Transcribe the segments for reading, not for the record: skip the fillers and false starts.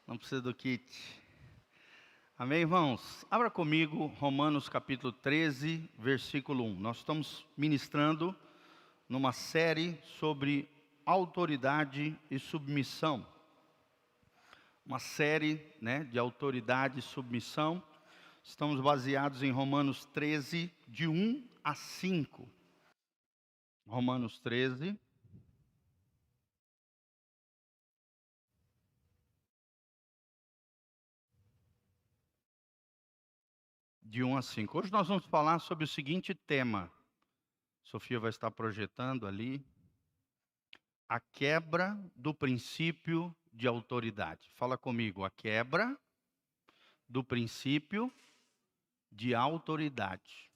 Não precisa do kit. Amém, irmãos? Abra comigo Romanos capítulo 13, versículo 1. Nós estamos ministrando numa série sobre autoridade e submissão. Uma série, de autoridade e submissão. Estamos baseados em Romanos 13, de 1 a 5. Romanos 13. De 1 a 5. Hoje nós vamos falar sobre o seguinte tema. Sofia vai estar projetando ali. A quebra do princípio de autoridade. Fala comigo, a quebra do princípio de autoridade.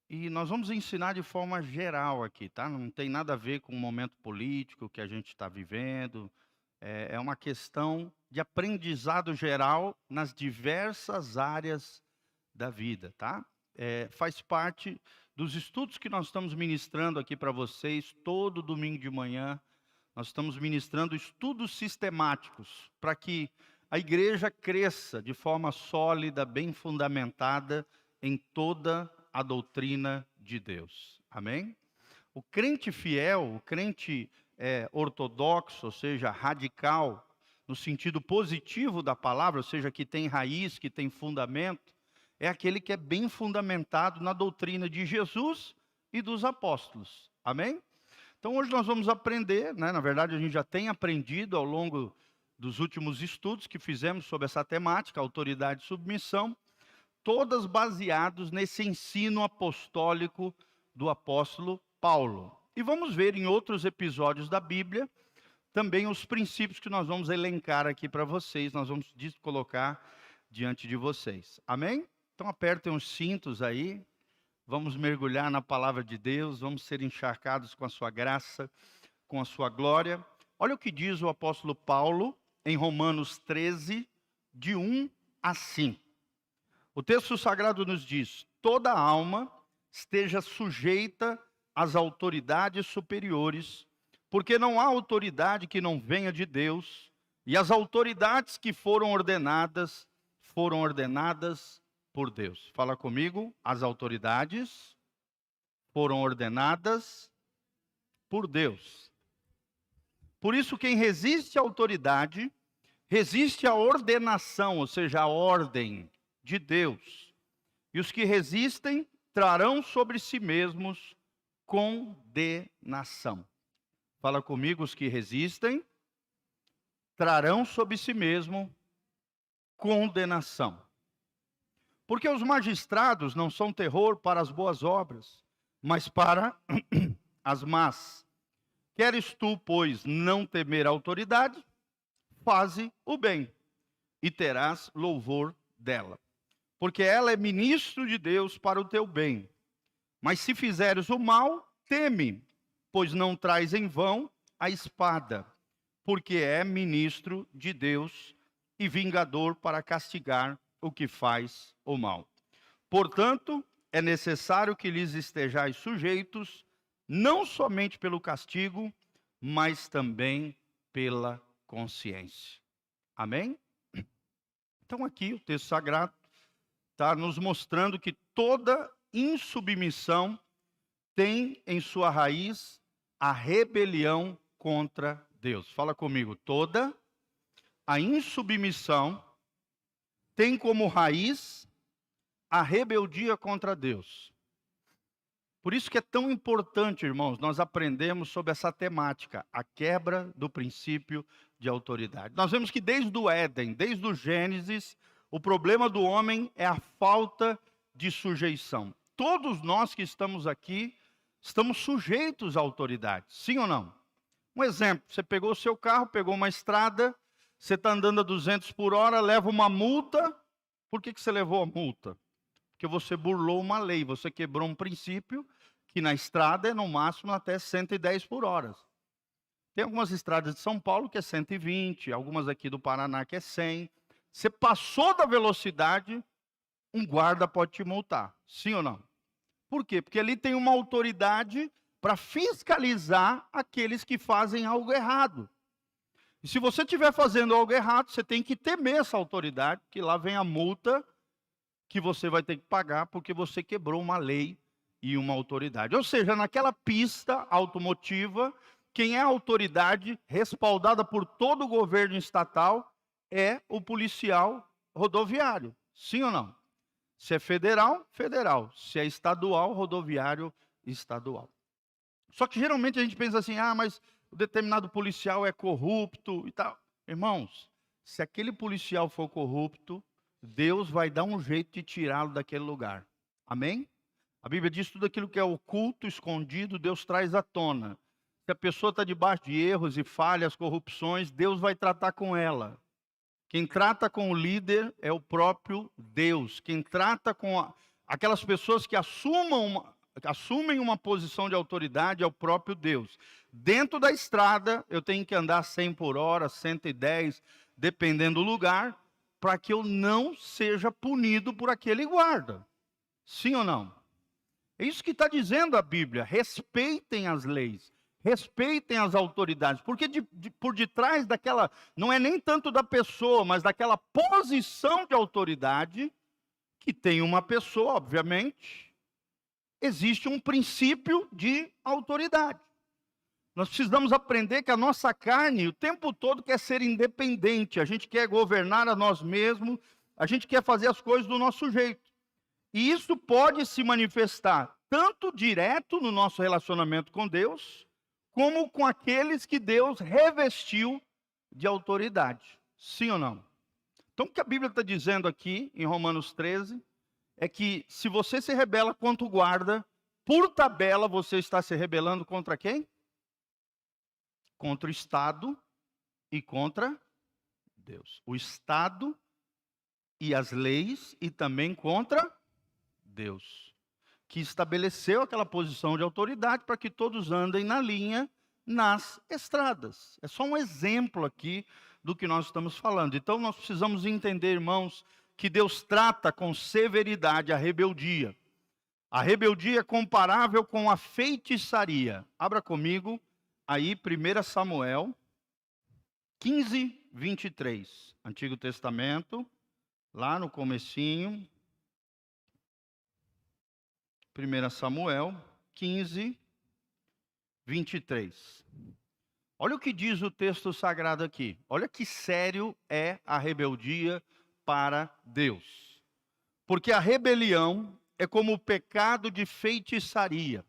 E nós vamos ensinar de forma geral aqui, tá? Não tem nada a ver com o momento político que a gente está vivendo. É uma questão de aprendizado geral nas diversas áreas da vida, tá? Faz parte dos estudos que nós estamos ministrando aqui para vocês, todo domingo de manhã. Nós estamos ministrando estudos sistemáticos para que a igreja cresça de forma sólida, bem fundamentada em toda a doutrina de Deus. Amém? O crente fiel, o crente ortodoxo, ou seja, radical, no sentido positivo da palavra, ou seja, que tem raiz, que tem fundamento, é aquele que é bem fundamentado na doutrina de Jesus e dos apóstolos. Amém? Então hoje nós vamos aprender, na verdade a gente já tem aprendido ao longo dos últimos estudos que fizemos sobre essa temática, autoridade e submissão, todas baseados nesse ensino apostólico do apóstolo Paulo. E vamos ver em outros episódios da Bíblia também os princípios que nós vamos elencar aqui para vocês, nós vamos colocar diante de vocês. Amém? Então apertem os cintos aí, vamos mergulhar na palavra de Deus, vamos ser encharcados com a sua graça, com a sua glória. Olha o que diz o apóstolo Paulo em Romanos 13, de 1 a 5. O texto sagrado nos diz: toda alma esteja sujeita às autoridades superiores, porque não há autoridade que não venha de Deus, e as autoridades que foram ordenadas por Deus. Fala comigo, as autoridades foram ordenadas por Deus. Por isso, quem resiste à autoridade, resiste à ordenação, ou seja, à ordem de Deus. E os que resistem trarão sobre si mesmos condenação. Fala comigo, os que resistem trarão sobre si mesmo condenação. Porque os magistrados não são terror para as boas obras, mas para as más. Queres tu, pois, não temer a autoridade, faze o bem, e terás louvor dela. Porque ela é ministro de Deus para o teu bem. Mas se fizeres o mal, teme, pois não traz em vão a espada, porque é ministro de Deus e vingador para castigar o que faz o mal. Portanto, é necessário que lhes estejais sujeitos, não somente pelo castigo, mas também pela consciência. Amém? Então aqui o texto sagrado está nos mostrando que toda insubmissão tem em sua raiz a rebelião contra Deus. Fala comigo, toda a insubmissão tem como raiz a rebeldia contra Deus. Por isso que é tão importante, irmãos, nós aprendemos sobre essa temática, a quebra do princípio de autoridade. Nós vemos que desde o Éden, desde o Gênesis, o problema do homem é a falta de sujeição. Todos nós que estamos aqui, estamos sujeitos à autoridade, sim ou não? Um exemplo, você pegou o seu carro, pegou uma estrada, você está andando a 200 por hora, leva uma multa. Por que você levou a multa? Porque você burlou uma lei, você quebrou um princípio que na estrada é no máximo até 110 por hora. Tem algumas estradas de São Paulo que é 120, algumas aqui do Paraná que é 100. Você passou da velocidade, um guarda pode te multar, sim ou não? Por quê? Porque ali tem uma autoridade para fiscalizar aqueles que fazem algo errado. E se você estiver fazendo algo errado, você tem que temer essa autoridade, que lá vem a multa que você vai ter que pagar porque você quebrou uma lei e uma autoridade. Ou seja, naquela pista automotiva, quem é a autoridade respaldada por todo o governo estatal é o policial rodoviário. Sim ou não? Se é federal, federal. Se é estadual, rodoviário, estadual. Só que geralmente a gente pensa assim, mas o determinado policial é corrupto e tal. Irmãos, se aquele policial for corrupto, Deus vai dar um jeito de tirá-lo daquele lugar. Amém? A Bíblia diz que tudo aquilo que é oculto, escondido, Deus traz à tona. Se a pessoa está debaixo de erros e falhas, corrupções, Deus vai tratar com ela. Quem trata com o líder é o próprio Deus. Quem trata com aquelas pessoas que assumem uma posição de autoridade é o próprio Deus. Dentro da estrada, eu tenho que andar 100 por hora, 110, dependendo do lugar, para que eu não seja punido por aquele guarda. Sim ou não? É isso que está dizendo a Bíblia. Respeitem as leis. Respeitem as autoridades, porque por detrás daquela, não é nem tanto da pessoa, mas daquela posição de autoridade, que tem uma pessoa, obviamente, existe um princípio de autoridade. Nós precisamos aprender que a nossa carne, o tempo todo, quer ser independente, a gente quer governar a nós mesmos, a gente quer fazer as coisas do nosso jeito. E isso pode se manifestar tanto direto no nosso relacionamento com Deus, como com aqueles que Deus revestiu de autoridade. Sim ou não? Então, o que a Bíblia está dizendo aqui, em Romanos 13, é que se você se rebela contra o guarda, por tabela você está se rebelando contra quem? Contra o Estado e contra Deus. O Estado e as leis e também contra Deus, que estabeleceu aquela posição de autoridade para que todos andem na linha nas estradas. É só um exemplo aqui do que nós estamos falando. Então nós precisamos entender, irmãos, que Deus trata com severidade a rebeldia. A rebeldia é comparável com a feitiçaria. Abra comigo aí 1 Samuel 15, 23. Antigo Testamento, lá no comecinho. 1 Samuel 15, 23. Olha o que diz o texto sagrado aqui. Olha que sério é a rebeldia para Deus. Porque a rebelião é como o pecado de feitiçaria.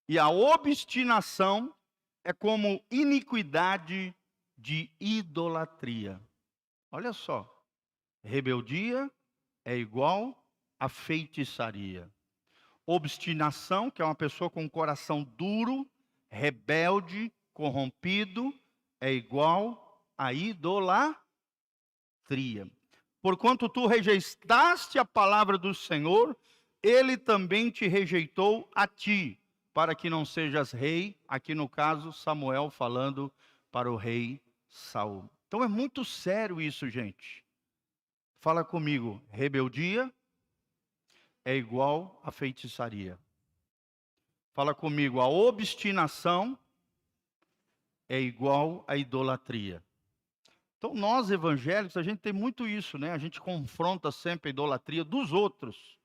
E a obstinação é como iniquidade de idolatria. Olha só. Rebeldia é igual a feitiçaria. Obstinação, que é uma pessoa com um coração duro, rebelde, corrompido, é igual a idolatria. Porquanto tu rejeitaste a palavra do Senhor, ele também te rejeitou a ti, para que não sejas rei. Aqui no caso, Samuel falando para o rei Saul. Então é muito sério isso, gente. Fala comigo, rebeldia é igual a feitiçaria. Fala comigo, a obstinação é igual a idolatria. Então nós evangélicos, a gente tem muito isso, né? A gente confronta sempre a idolatria dos outros,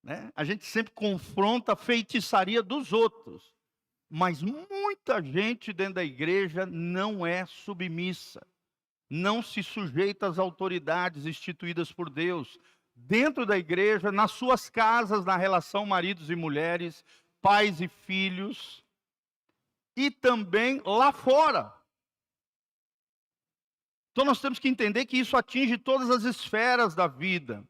né? A gente sempre confronta a feitiçaria dos outros. Mas muita gente dentro da igreja não é submissa, não se sujeita às autoridades instituídas por Deus, dentro da igreja, nas suas casas, na relação maridos e mulheres, pais e filhos, e também lá fora. Então nós temos que entender que isso atinge todas as esferas da vida.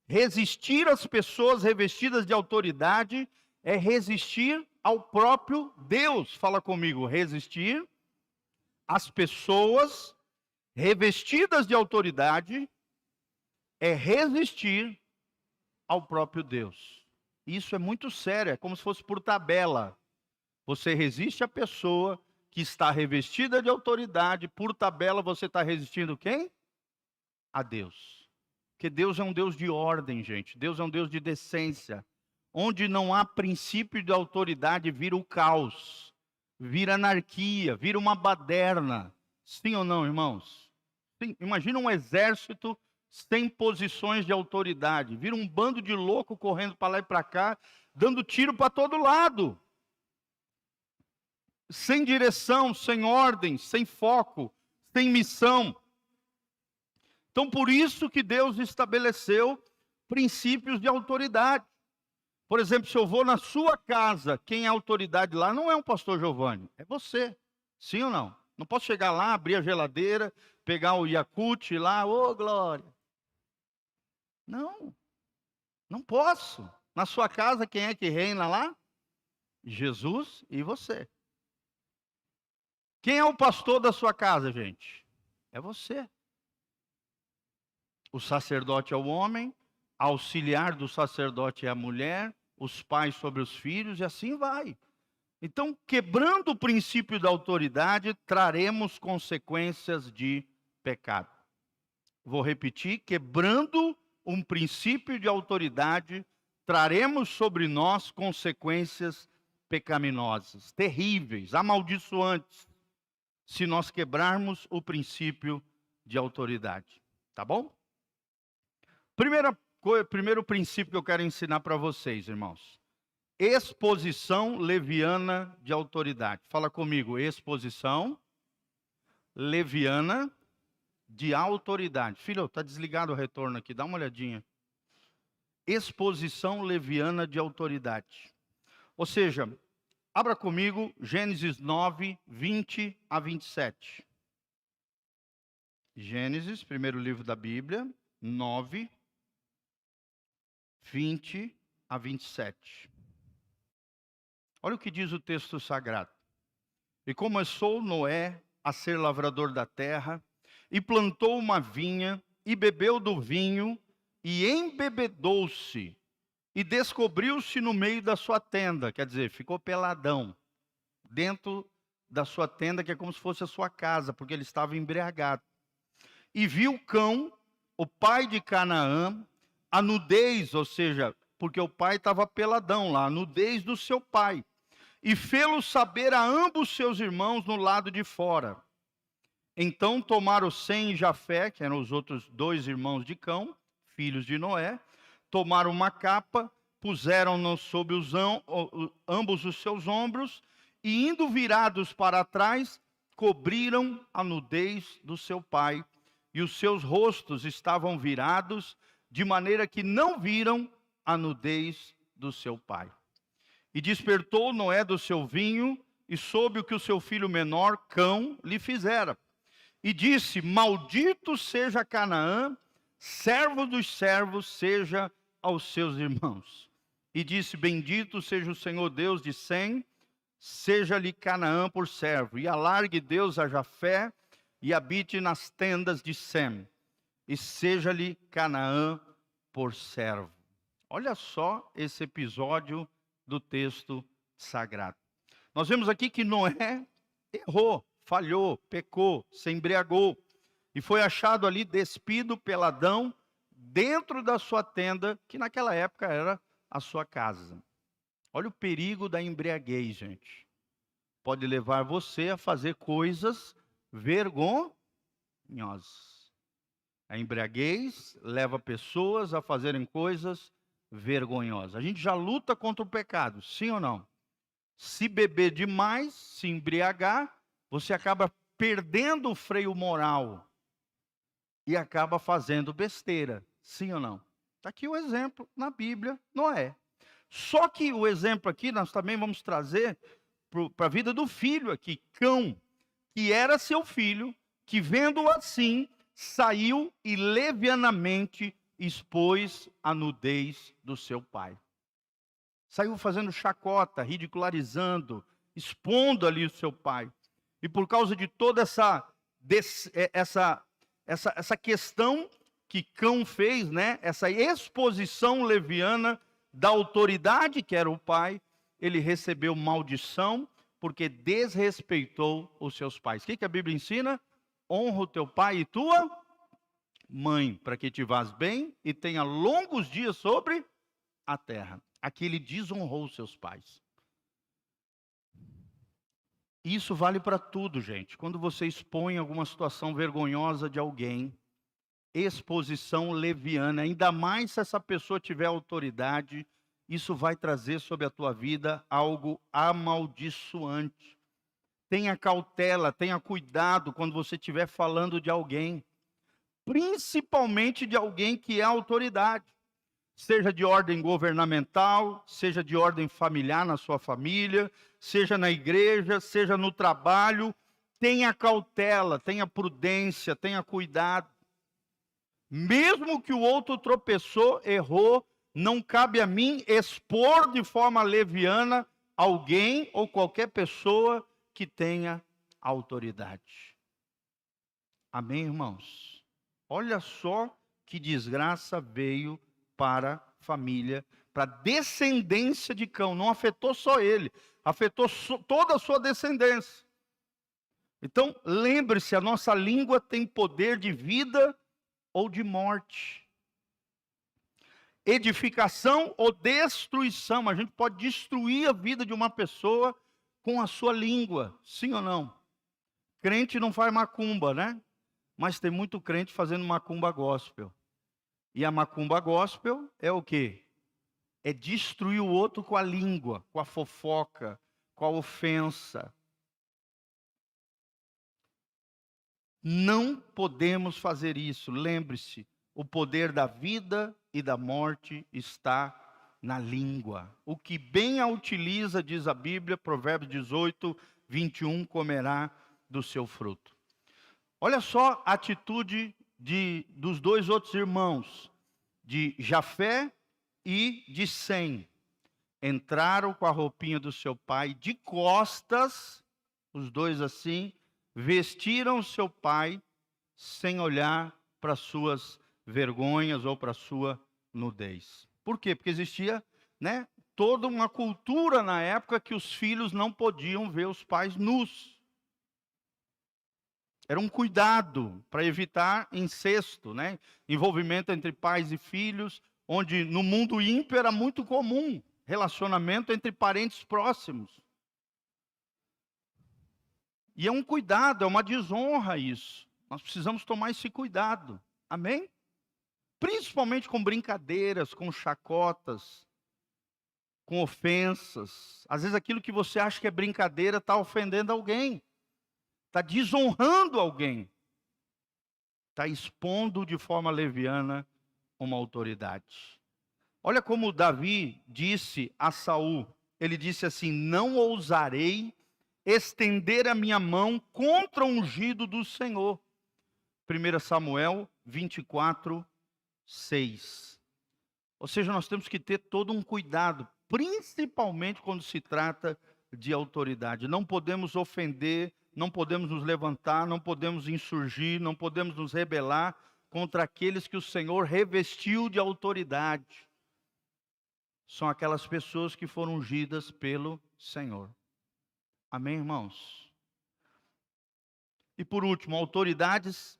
Resistir às pessoas revestidas de autoridade é resistir ao próprio Deus. Fala comigo, resistir às pessoas revestidas de autoridade é resistir ao próprio Deus. Isso é muito sério, é como se fosse por tabela. Você resiste à pessoa que está revestida de autoridade, por tabela você está resistindo quem? A Deus. Porque Deus é um Deus de ordem, gente. Deus é um Deus de decência. Onde não há princípio de autoridade, vira o caos, vira anarquia, vira uma baderna. Sim ou não, irmãos? Sim. Imagina um exército sem posições de autoridade. Vira um bando de louco correndo para lá e para cá, dando tiro para todo lado. Sem direção, sem ordem, sem foco, sem missão. Então, por isso que Deus estabeleceu princípios de autoridade. Por exemplo, se eu vou na sua casa, quem é autoridade lá não é um pastor Giovanni, é você. Sim ou não? Não posso chegar lá, abrir a geladeira, pegar o Yakult lá, ô glória. Não, não posso. Na sua casa, quem é que reina lá? Jesus e você. Quem é o pastor da sua casa, gente? É você. O sacerdote é o homem, auxiliar do sacerdote é a mulher, os pais sobre os filhos e assim vai. Então, quebrando o princípio da autoridade, traremos consequências de pecado. Vou repetir, quebrando um princípio de autoridade, traremos sobre nós consequências pecaminosas, terríveis, amaldiçoantes, se nós quebrarmos o princípio de autoridade. Tá bom? Primeiro princípio que eu quero ensinar para vocês, irmãos. Exposição leviana de autoridade. Fala comigo, exposição leviana de autoridade. Filho, está desligado o retorno aqui, dá uma olhadinha. Exposição leviana de autoridade. Ou seja, abra comigo Gênesis 9, 20 a 27. Gênesis, primeiro livro da Bíblia, 9, 20 a 27. Olha o que diz o texto sagrado. E começou Noé a ser lavrador da terra, e plantou uma vinha, e bebeu do vinho, e embebedou-se, e descobriu-se no meio da sua tenda, quer dizer, ficou peladão, dentro da sua tenda, que é como se fosse a sua casa, porque ele estava embriagado. E viu Cão, o pai de Canaã, a nudez, ou seja, porque o pai estava peladão lá, a nudez do seu pai. E fê-lo saber a ambos seus irmãos no lado de fora. Então tomaram Sem e Jafé, que eram os outros dois irmãos de Cão, filhos de Noé, tomaram uma capa, puseram-no sobre ambos os seus ombros, e indo virados para trás, cobriram a nudez do seu pai, e os seus rostos estavam virados, de maneira que não viram a nudez do seu pai. E despertou Noé do seu vinho, e soube o que o seu filho menor, Cão, lhe fizera. E disse, maldito seja Canaã, servo dos servos seja aos seus irmãos. E disse, bendito seja o Senhor Deus de Sem, seja-lhe Canaã por servo. E alargue Deus a Jafé, e habite nas tendas de Sem. E seja-lhe Canaã por servo. Olha só esse episódio do texto sagrado. Nós vemos aqui que Noé errou, falhou, pecou, se embriagou e foi achado ali despido, peladão, dentro da sua tenda, que naquela época era a sua casa. Olha o perigo da embriaguez, gente. Pode levar você a fazer coisas vergonhosas. A embriaguez leva pessoas a fazerem coisas vergonhosas. A gente já luta contra o pecado, sim ou não? Se beber demais, se embriagar, você acaba perdendo o freio moral e acaba fazendo besteira, sim ou não? Está aqui o exemplo na Bíblia, Noé. Só que o exemplo aqui nós também vamos trazer para a vida do filho aqui, Cão, que era seu filho, que vendo assim, saiu e levianamente expôs a nudez do seu pai. Saiu fazendo chacota, ridicularizando, expondo ali o seu pai. E por causa de toda essa questão que Cão fez, né? Essa exposição leviana da autoridade que era o pai, ele recebeu maldição porque desrespeitou os seus pais. O que a Bíblia ensina? Honra o teu pai e tua mãe, para que te vás bem e tenha longos dias sobre a terra. Aqui ele desonrou os seus pais. E isso vale para tudo, gente. Quando você expõe alguma situação vergonhosa de alguém, exposição leviana, ainda mais se essa pessoa tiver autoridade, isso vai trazer sobre a tua vida algo amaldiçoante. Tenha cautela, tenha cuidado quando você estiver falando de alguém, principalmente de alguém que é autoridade, seja de ordem governamental, seja de ordem familiar na sua família, seja na igreja, seja no trabalho. Tenha cautela, tenha prudência, tenha cuidado. Mesmo que o outro tropeçou, errou, não cabe a mim expor de forma leviana alguém ou qualquer pessoa que tenha autoridade. Amém, irmãos? Olha só que desgraça veio para a família, para a descendência de Cão. Não afetou só ele, afetou toda a sua descendência. Então, lembre-se, a nossa língua tem poder de vida ou de morte. Edificação ou destruição. A gente pode destruir a vida de uma pessoa com a sua língua, sim ou não? Crente não faz macumba, né? Mas tem muito crente fazendo macumba gospel. E a macumba gospel é o quê? É destruir o outro com a língua, com a fofoca, com a ofensa. Não podemos fazer isso. Lembre-se, o poder da vida e da morte está na língua. O que bem a utiliza, diz a Bíblia, Provérbios 18, 21, comerá do seu fruto. Olha só a atitude dos dois outros irmãos, de Jafé e de Sem. Entraram com a roupinha do seu pai de costas, os dois assim, vestiram seu pai sem olhar para suas vergonhas ou para sua nudez. Por quê? Porque existia, né, toda uma cultura na época que os filhos não podiam ver os pais nus. Era um cuidado para evitar incesto, né? Envolvimento entre pais e filhos, onde no mundo ímpio era muito comum relacionamento entre parentes próximos. E é um cuidado, é uma desonra isso. Nós precisamos tomar esse cuidado. Amém? Principalmente com brincadeiras, com chacotas, com ofensas. Às vezes aquilo que você acha que é brincadeira está ofendendo alguém. Está desonrando alguém. Está expondo de forma leviana uma autoridade. Olha como Davi disse a Saul. Ele disse assim: não ousarei estender a minha mão contra o ungido do Senhor. 1 Samuel 24, 6. Ou seja, nós temos que ter todo um cuidado, principalmente quando se trata de autoridade. Não podemos ofender, não podemos nos levantar, não podemos insurgir, não podemos nos rebelar contra aqueles que o Senhor revestiu de autoridade. São aquelas pessoas que foram ungidas pelo Senhor. Amém, irmãos? E por último, autoridades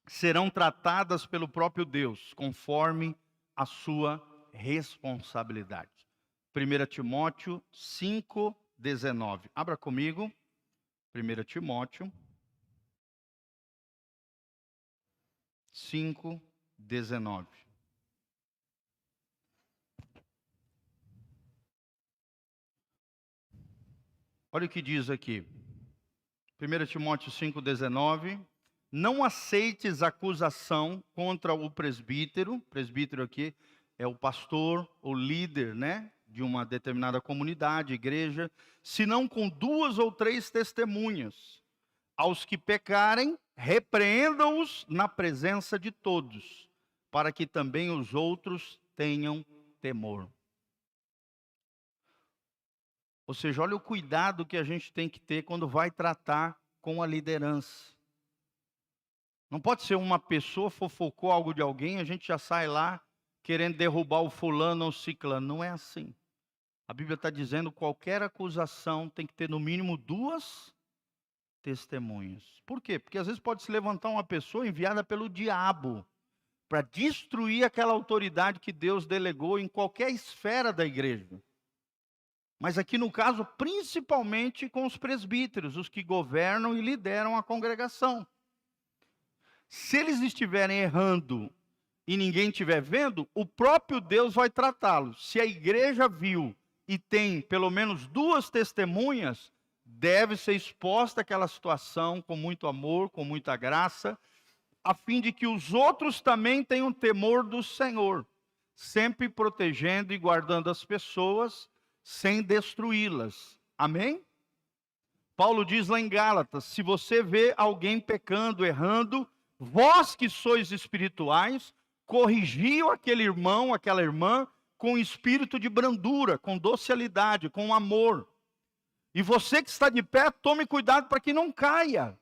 serão tratadas pelo próprio Deus, conforme a sua responsabilidade. 1 Timóteo 5, 19. Abra comigo. 1 Timóteo 5, 19. Olha o que diz aqui. 1 Timóteo 5, 19. Não aceites acusação contra o presbítero. Presbítero aqui é o pastor, o líder, né, de uma determinada comunidade, igreja, senão com 2 ou 3 testemunhas. Aos que pecarem, repreendam-os na presença de todos, para que também os outros tenham temor. Ou seja, olha o cuidado que a gente tem que ter quando vai tratar com a liderança. Não pode ser uma pessoa fofocou algo de alguém, a gente já sai lá querendo derrubar o fulano ou o ciclano. Não é assim. A Bíblia está dizendo que qualquer acusação tem que ter no mínimo 2 testemunhas. Por quê? Porque às vezes pode se levantar uma pessoa enviada pelo diabo para destruir aquela autoridade que Deus delegou em qualquer esfera da igreja. Mas aqui no caso, principalmente com os presbíteros, os que governam e lideram a congregação. Se eles estiverem errando e ninguém estiver vendo, o próprio Deus vai tratá-los. Se a igreja viu e tem pelo menos 2 testemunhas, deve ser exposta aquela situação com muito amor, com muita graça, a fim de que os outros também tenham temor do Senhor, sempre protegendo e guardando as pessoas, sem destruí-las. Amém? Paulo diz lá em Gálatas: se você vê alguém pecando, errando, vós que sois espirituais, corrigiu aquele irmão, aquela irmã, com espírito de brandura, com docilidade, com amor. E você que está de pé, tome cuidado para que não caia,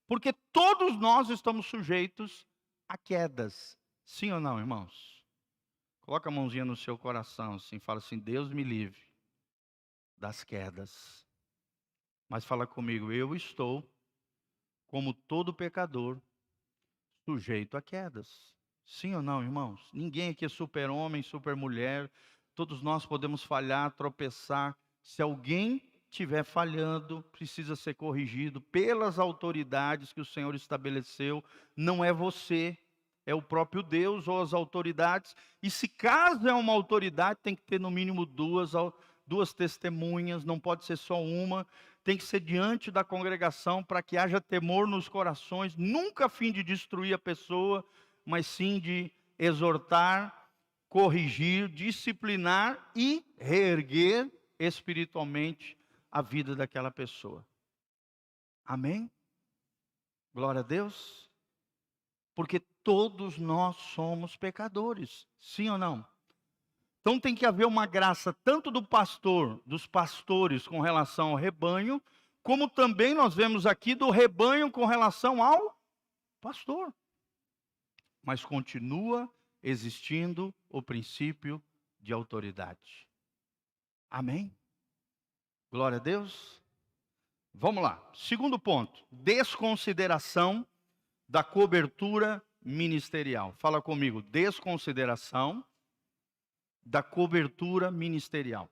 porque todos nós estamos sujeitos a quedas. Sim ou não, irmãos? Coloca a mãozinha no seu coração, assim, fala assim: Deus me livre das quedas. Mas fala comigo: eu estou, como todo pecador, sujeito a quedas. Sim ou não, irmãos? Ninguém aqui é super-homem, super-mulher. Todos nós podemos falhar, tropeçar. Se alguém estiver falhando, precisa ser corrigido pelas autoridades que o Senhor estabeleceu. Não é você, é o próprio Deus ou as autoridades. E se caso é uma autoridade, tem que ter no mínimo duas testemunhas, não pode ser só uma. Tem que ser diante da congregação para que haja temor nos corações, nunca a fim de destruir a pessoa, mas sim de exortar, corrigir, disciplinar e reerguer espiritualmente a vida daquela pessoa. Amém? Glória a Deus. Porque todos nós somos pecadores, sim ou não? Então tem que haver uma graça tanto do pastor, dos pastores com relação ao rebanho, como também nós vemos aqui do rebanho com relação ao pastor. Mas continua existindo o princípio de autoridade. Amém? Glória a Deus. Vamos lá. Segundo ponto: desconsideração da cobertura ministerial. Fala comigo: desconsideração da cobertura ministerial.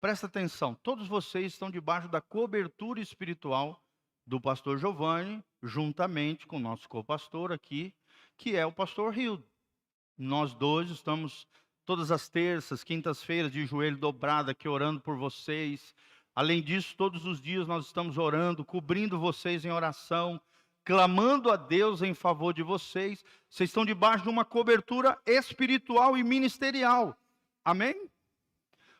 Presta atenção, todos vocês estão debaixo da cobertura espiritual do pastor Giovanni, juntamente com o nosso co-pastor aqui, que é o pastor Hildo. Nós dois estamos todas as terças, quintas-feiras, de joelho dobrado aqui, orando por vocês. Além disso, todos os dias nós estamos orando, cobrindo vocês em oração, clamando a Deus em favor de vocês. Vocês estão debaixo de uma cobertura espiritual e ministerial. Amém?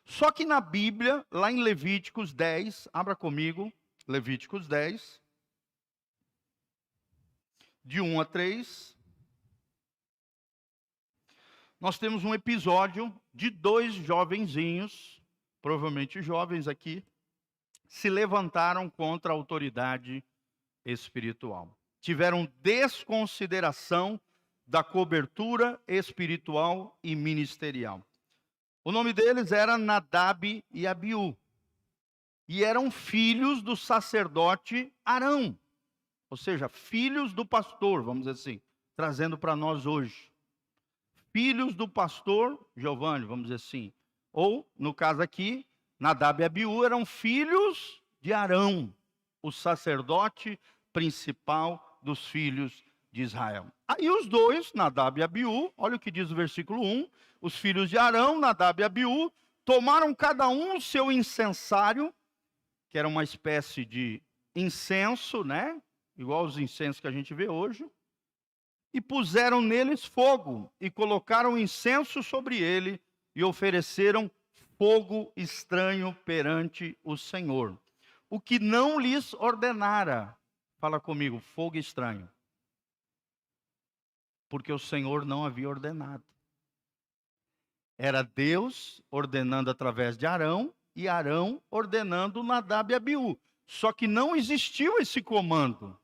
Só que na Bíblia, lá em Levíticos 10, abra comigo, Levíticos 10, de 1 a 3, nós temos um episódio de 2 jovenzinhos, provavelmente jovens aqui, se levantaram contra a autoridade espiritual. Tiveram desconsideração da cobertura espiritual e ministerial. O nome deles era Nadab e Abiú. E eram filhos do sacerdote Arão. Ou seja, filhos do pastor, vamos dizer assim, trazendo para nós hoje. Filhos do pastor Giovanni, vamos dizer assim. Ou, no caso aqui, Nadab e Abiú eram filhos de Arão, o sacerdote principal dos filhos de Israel. Aí os dois, Nadab e Abiú, olha o que diz o versículo 1, os filhos de Arão, Nadab e Abiú, tomaram cada um o seu incensário, que era uma espécie de incenso, né? Igual os incensos que a gente vê hoje, e puseram neles fogo, e colocaram incenso sobre ele, e ofereceram fogo estranho perante o Senhor. O que não lhes ordenara, fala comigo, fogo estranho. Porque o Senhor não havia ordenado. Era Deus ordenando através de Arão, e Arão ordenando Nadab e Abiú. Só que não existiu esse comando.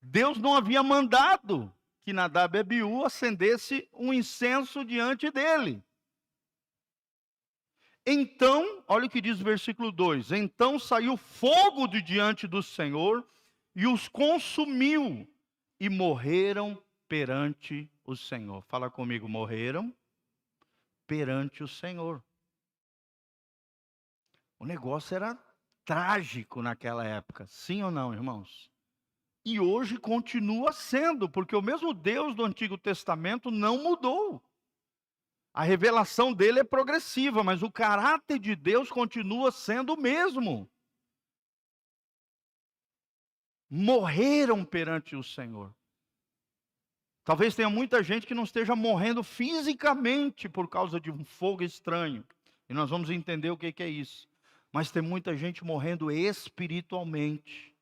Deus não havia mandado que Nadab e Abiú acendesse um incenso diante dele. Então, olha o que diz o versículo 2. Então saiu fogo de diante do Senhor e os consumiu, e morreram perante o Senhor. Fala comigo, morreram perante o Senhor. O negócio era trágico naquela época, sim ou não, irmãos? E hoje continua sendo, porque o mesmo Deus do Antigo Testamento não mudou. A revelação dele é progressiva, mas o caráter de Deus continua sendo o mesmo. Morreram perante o Senhor. Talvez tenha muita gente que não esteja morrendo fisicamente por causa de um fogo estranho. E nós vamos entender o que é isso. Mas tem muita gente morrendo espiritualmente,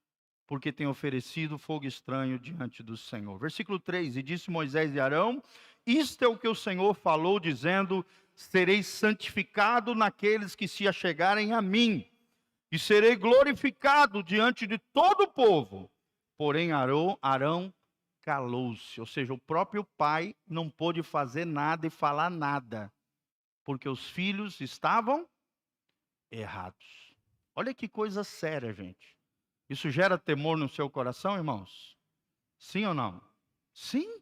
porque tem oferecido fogo estranho diante do Senhor. Versículo 3, e disse Moisés e Arão, isto é o que o Senhor falou, dizendo, serei santificado naqueles que se achegarem a mim, e serei glorificado diante de todo o povo. Porém Arão calou-se, ou seja, o próprio pai não pôde fazer nada e falar nada, porque os filhos estavam errados. Olha que coisa séria, gente. Isso gera temor no seu coração, irmãos? Sim ou não? Sim.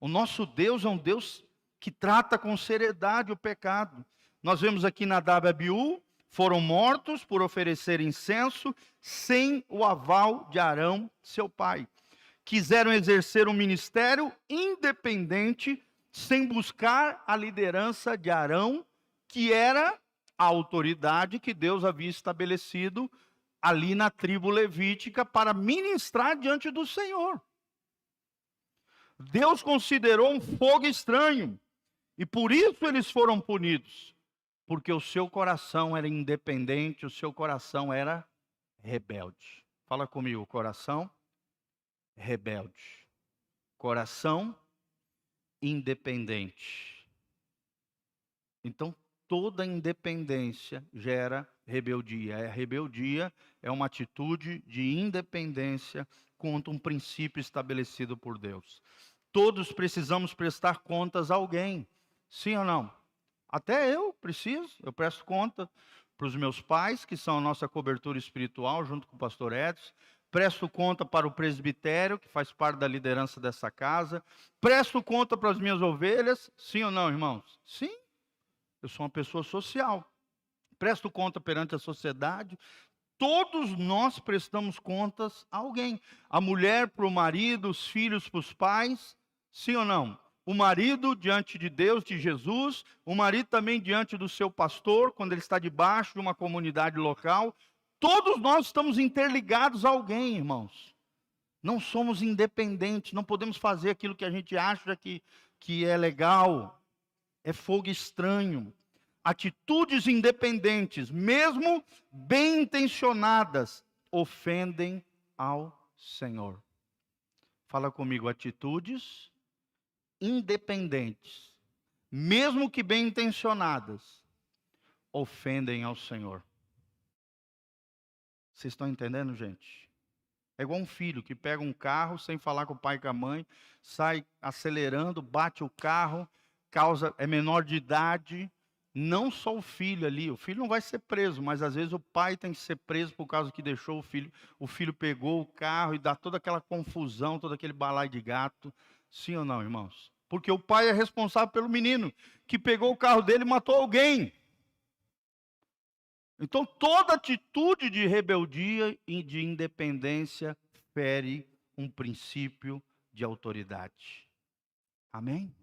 O nosso Deus é um Deus que trata com seriedade o pecado. Nós vemos aqui Nadab e Abiú foram mortos por oferecer incenso sem o aval de Arão, seu pai. Quiseram exercer um ministério independente, sem buscar a liderança de Arão, que era a autoridade que Deus havia estabelecido ali na tribo levítica para ministrar diante do Senhor. Deus considerou um fogo estranho, e por isso eles foram punidos, porque o seu coração era independente, o seu coração era rebelde. Fala comigo, coração rebelde, coração independente. Então, toda independência gera rebeldia. A rebeldia é uma atitude de independência contra um princípio estabelecido por Deus. Todos precisamos prestar contas a alguém, sim ou não? Até eu presto conta para os meus pais, que são a nossa cobertura espiritual, junto com o pastor Edson. Presto conta para o presbitério, que faz parte da liderança dessa casa. Presto conta para as minhas ovelhas, sim ou não, irmãos? Sim, eu sou uma pessoa social. Presto conta perante a sociedade. Todos nós prestamos contas a alguém. A mulher para o marido, os filhos para os pais, sim ou não? O marido diante de Deus, de Jesus, o marido também diante do seu pastor, quando ele está debaixo de uma comunidade local. Todos nós estamos interligados a alguém, irmãos. Não somos independentes, não podemos fazer aquilo que a gente acha que é legal. É fogo estranho. Atitudes independentes, mesmo bem intencionadas, ofendem ao Senhor. Fala comigo, atitudes independentes, mesmo que bem intencionadas, ofendem ao Senhor. Vocês estão entendendo, gente? É igual um filho que pega um carro sem falar com o pai e com a mãe, sai acelerando, bate o carro, é menor de idade. Não só o filho ali, o filho não vai ser preso, mas às vezes o pai tem que ser preso por causa que deixou o filho pegou o carro e dá toda aquela confusão, todo aquele balaio de gato. Sim ou não, irmãos? Porque o pai é responsável pelo menino que pegou o carro dele e matou alguém. Então toda atitude de rebeldia e de independência fere um princípio de autoridade. Amém?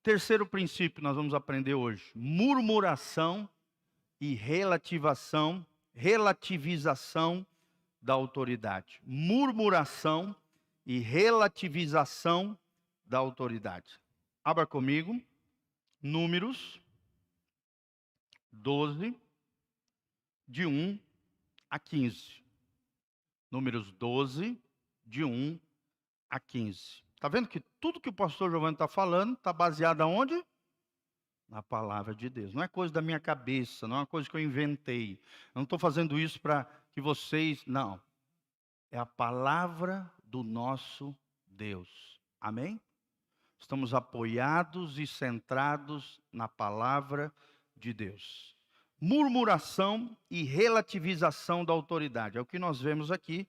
Terceiro princípio nós vamos aprender hoje: murmuração e relativização da autoridade. Murmuração e relativização da autoridade. Abra comigo, Números 12, de 1 a 15. Números 12, de 1 a 15. Está vendo que tudo que o pastor Giovanni está falando está baseado aonde? Na palavra de Deus. Não é coisa da minha cabeça, não é uma coisa que eu inventei. Eu não estou fazendo isso para que vocês... Não. É a palavra do nosso Deus. Amém? Estamos apoiados e centrados na palavra de Deus. Murmuração e relativização da autoridade. É o que nós vemos aqui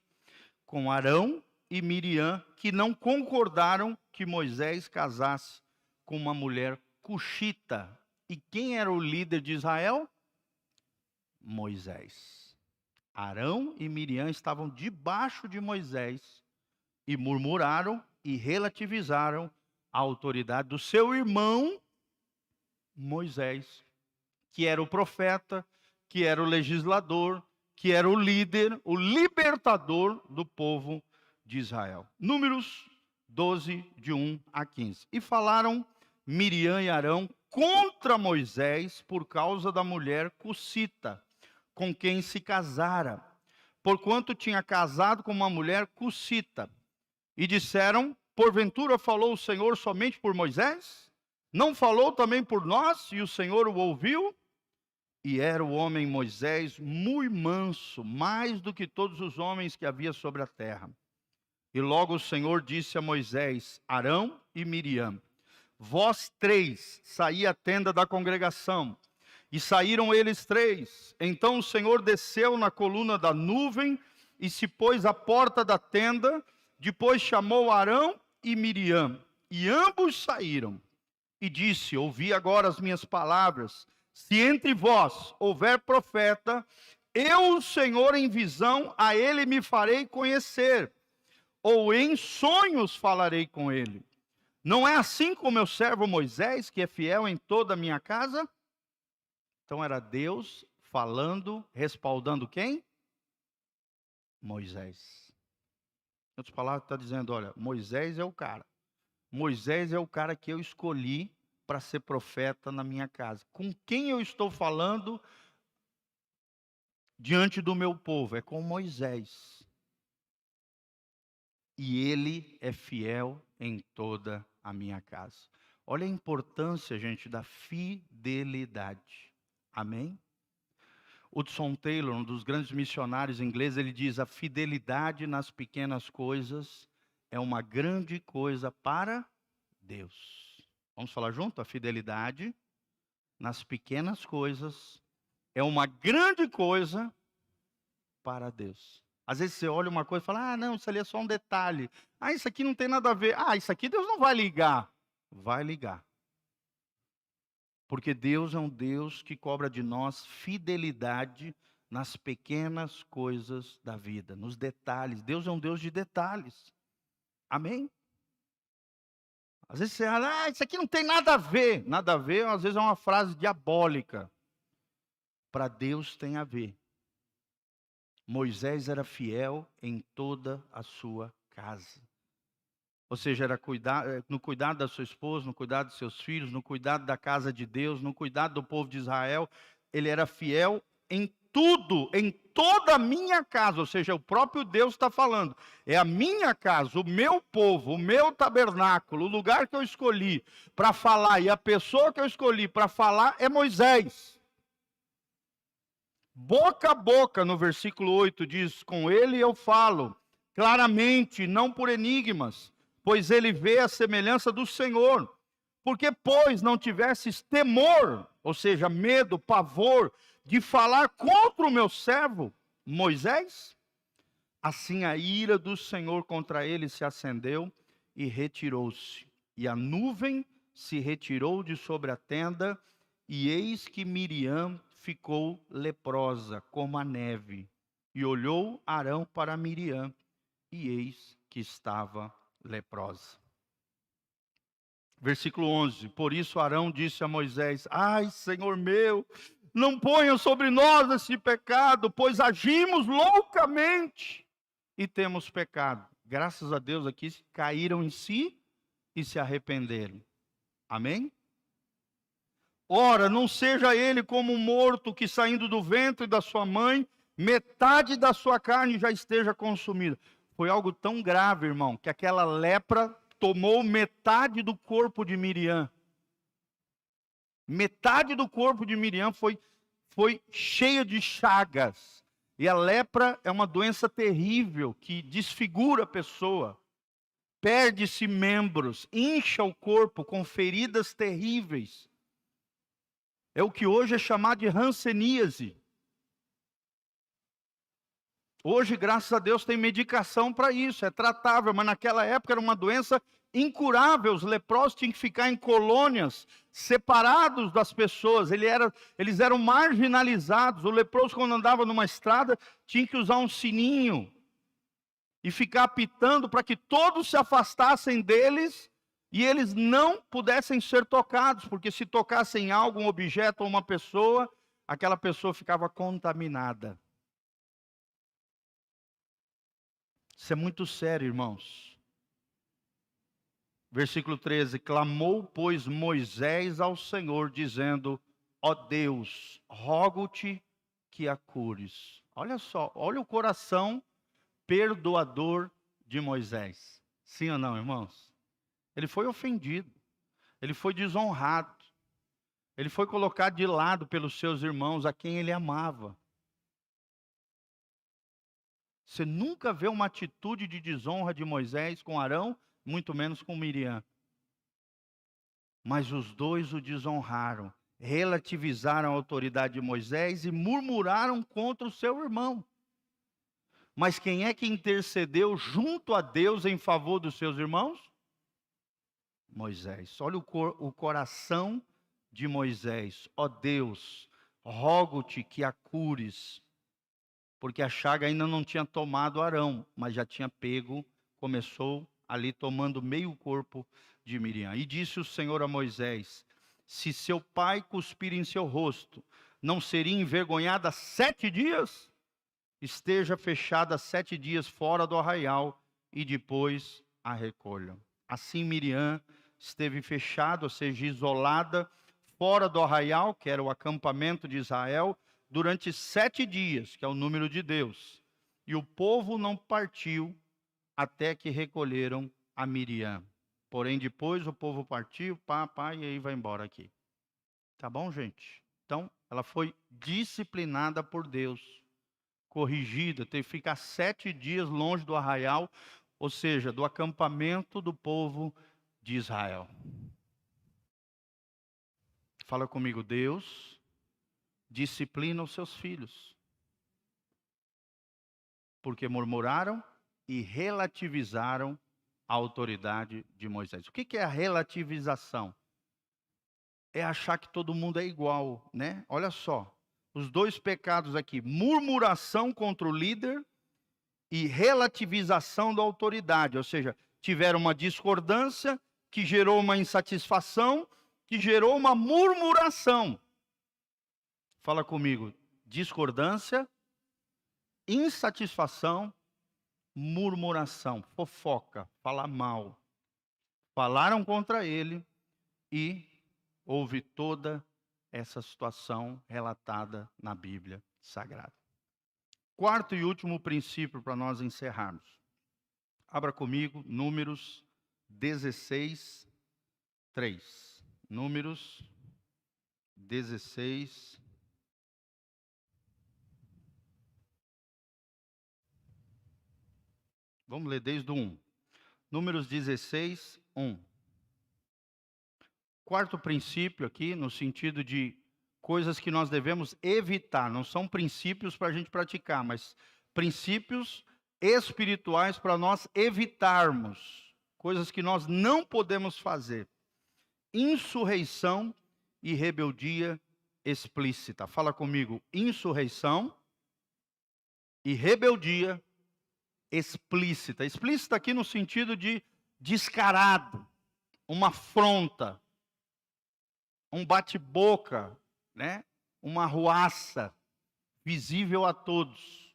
com Arão e Miriam, que não concordaram que Moisés casasse com uma mulher cuxita. E quem era o líder de Israel? Moisés. Arão e Miriam estavam debaixo de Moisés e murmuraram e relativizaram a autoridade do seu irmão Moisés, que era o profeta, que era o legislador, que era o líder, o libertador do povo de Israel. Números 12, de 1 a 15. E falaram Miriam e Arão contra Moisés por causa da mulher cussita, com quem se casara, porquanto tinha casado com uma mulher cussita. E disseram: porventura falou o Senhor somente por Moisés? Não falou também por nós? E o Senhor o ouviu? E era o homem Moisés muito manso, mais do que todos os homens que havia sobre a terra. E logo o Senhor disse a Moisés, Arão e Miriam: vós três saí à tenda da congregação. E saíram eles três. Então o Senhor desceu na coluna da nuvem e se pôs à porta da tenda. Depois chamou Arão e Miriam, e ambos saíram. E disse: ouvi agora as minhas palavras. Se entre vós houver profeta, eu, o Senhor, em visão, a ele me farei conhecer, ou em sonhos falarei com ele. Não é assim com meu servo Moisés, que é fiel em toda a minha casa? Então era Deus falando, respaldando quem? Moisés. Em outras palavras, está dizendo, olha, Moisés é o cara. Moisés é o cara que eu escolhi para ser profeta na minha casa. Com quem eu estou falando diante do meu povo? É com Moisés. E ele é fiel em toda a minha casa. Olha a importância, gente, da fidelidade. Amém? Hudson Taylor, um dos grandes missionários ingleses, ele diz: a fidelidade nas pequenas coisas é uma grande coisa para Deus. Vamos falar junto? A fidelidade nas pequenas coisas é uma grande coisa para Deus. Às vezes você olha uma coisa e fala, não, isso ali é só um detalhe. Isso aqui não tem nada a ver. Isso aqui Deus não vai ligar. Vai ligar. Porque Deus é um Deus que cobra de nós fidelidade nas pequenas coisas da vida, nos detalhes. Deus é um Deus de detalhes. Amém? Às vezes você fala, isso aqui não tem nada a ver. Nada a ver, às vezes é uma frase diabólica. Para Deus tem a ver. Moisés era fiel em toda a sua casa. Ou seja, era no cuidado da sua esposa, no cuidado dos seus filhos, no cuidado da casa de Deus, no cuidado do povo de Israel. Ele era fiel em tudo, em toda a minha casa. Ou seja, o próprio Deus está falando. É a minha casa, o meu povo, o meu tabernáculo, o lugar que eu escolhi para falar. E a pessoa que eu escolhi para falar é Moisés. Boca a boca, no versículo 8, diz, com ele eu falo, claramente, não por enigmas, pois ele vê a semelhança do Senhor. Porque, pois, não tivesses temor, ou seja, medo, pavor, de falar contra o meu servo, Moisés? Assim a ira do Senhor contra ele se acendeu e retirou-se. E a nuvem se retirou de sobre a tenda, e eis que Miriam ficou leprosa, como a neve. E olhou Arão para Miriam, e eis que estava leprosa. Versículo 11. Por isso Arão disse a Moisés, Senhor meu, não ponha sobre nós esse pecado, pois agimos loucamente e temos pecado. Graças a Deus aqui caíram em si e se arrependeram. Amém? Ora, não seja ele como um morto que saindo do ventre da sua mãe, metade da sua carne já esteja consumida. Foi algo tão grave, irmão, que aquela lepra tomou metade do corpo de Miriam. Metade do corpo de Miriam foi cheia de chagas. E a lepra é uma doença terrível que desfigura a pessoa. Perde-se membros, incha o corpo com feridas terríveis. É o que hoje é chamado de hanseníase. Hoje, graças a Deus, tem medicação para isso, é tratável, mas naquela época era uma doença incurável. Os leprosos tinham que ficar em colônias, separados das pessoas, eles eram marginalizados. O leproso, quando andava numa estrada, tinha que usar um sininho e ficar apitando para que todos se afastassem deles e eles não pudessem ser tocados, porque se tocassem em algo, um objeto ou uma pessoa, aquela pessoa ficava contaminada. Isso é muito sério, irmãos. Versículo 13: clamou, pois, Moisés ao Senhor, dizendo: ó Deus, rogo-te que a cures. Olha só, olha o coração perdoador de Moisés. Sim ou não, irmãos? Ele foi ofendido, ele foi desonrado, ele foi colocado de lado pelos seus irmãos, a quem ele amava. Você nunca vê uma atitude de desonra de Moisés com Arão, muito menos com Miriam. Mas os dois o desonraram, relativizaram a autoridade de Moisés e murmuraram contra o seu irmão. Mas quem é que intercedeu junto a Deus em favor dos seus irmãos? Moisés. Olha o coração de Moisés. Ó Deus, rogo-te que a cures. Porque a chaga ainda não tinha tomado Arão, mas já tinha pego, começou ali tomando meio corpo de Miriam. E disse o Senhor a Moisés: se seu pai cuspir em seu rosto, não seria envergonhada 7 dias? Esteja fechada 7 dias fora do arraial e depois a recolham. Assim Miriam esteve fechada, ou seja, isolada, fora do arraial, que era o acampamento de Israel, durante 7 dias, que é o número de Deus. E o povo não partiu até que recolheram a Miriam. Porém, depois o povo partiu, e aí vai embora aqui. Tá bom, gente? Então, ela foi disciplinada por Deus, corrigida, teve que ficar 7 dias longe do arraial, ou seja, do acampamento do povo de Israel. Fala comigo, Deus disciplina os seus filhos, porque murmuraram e relativizaram a autoridade de Moisés. O que é a relativização? É achar que todo mundo é igual, né? Olha só, os 2 pecados aqui: murmuração contra o líder e relativização da autoridade, ou seja, tiveram uma discordância que gerou uma insatisfação, que gerou uma murmuração. Fala comigo, discordância, insatisfação, murmuração, fofoca, falar mal. Falaram contra ele e houve toda essa situação relatada na Bíblia Sagrada. 4º e último princípio para nós encerrarmos. Abra comigo, Números 16, 3. Números 16, vamos ler desde o 1. Números 16, 1. 4º princípio aqui, no sentido de coisas que nós devemos evitar. Não são princípios para a gente praticar, mas princípios espirituais para nós evitarmos. Coisas que nós não podemos fazer. Insurreição e rebeldia explícita. Fala comigo, insurreição e rebeldia explícita. Explícita aqui no sentido de descarado, uma afronta, um bate-boca, né? Uma arruaça visível a todos.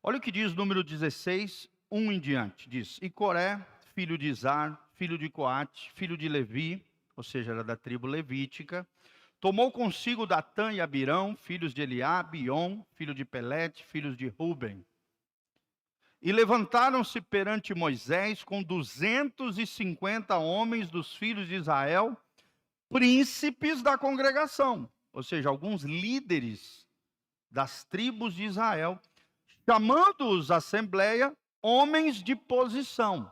Olha o que diz o número 16, 1 em diante. Diz: e Coré, filho de Izar, filho de Coate, filho de Levi, ou seja, era da tribo levítica, tomou consigo Datã e Abirão, filhos de Eliabe, e On, filho de Pelete, filhos de Ruben. E levantaram-se perante Moisés com 250 homens dos filhos de Israel, príncipes da congregação, ou seja, alguns líderes das tribos de Israel, chamando-os à assembleia homens de posição.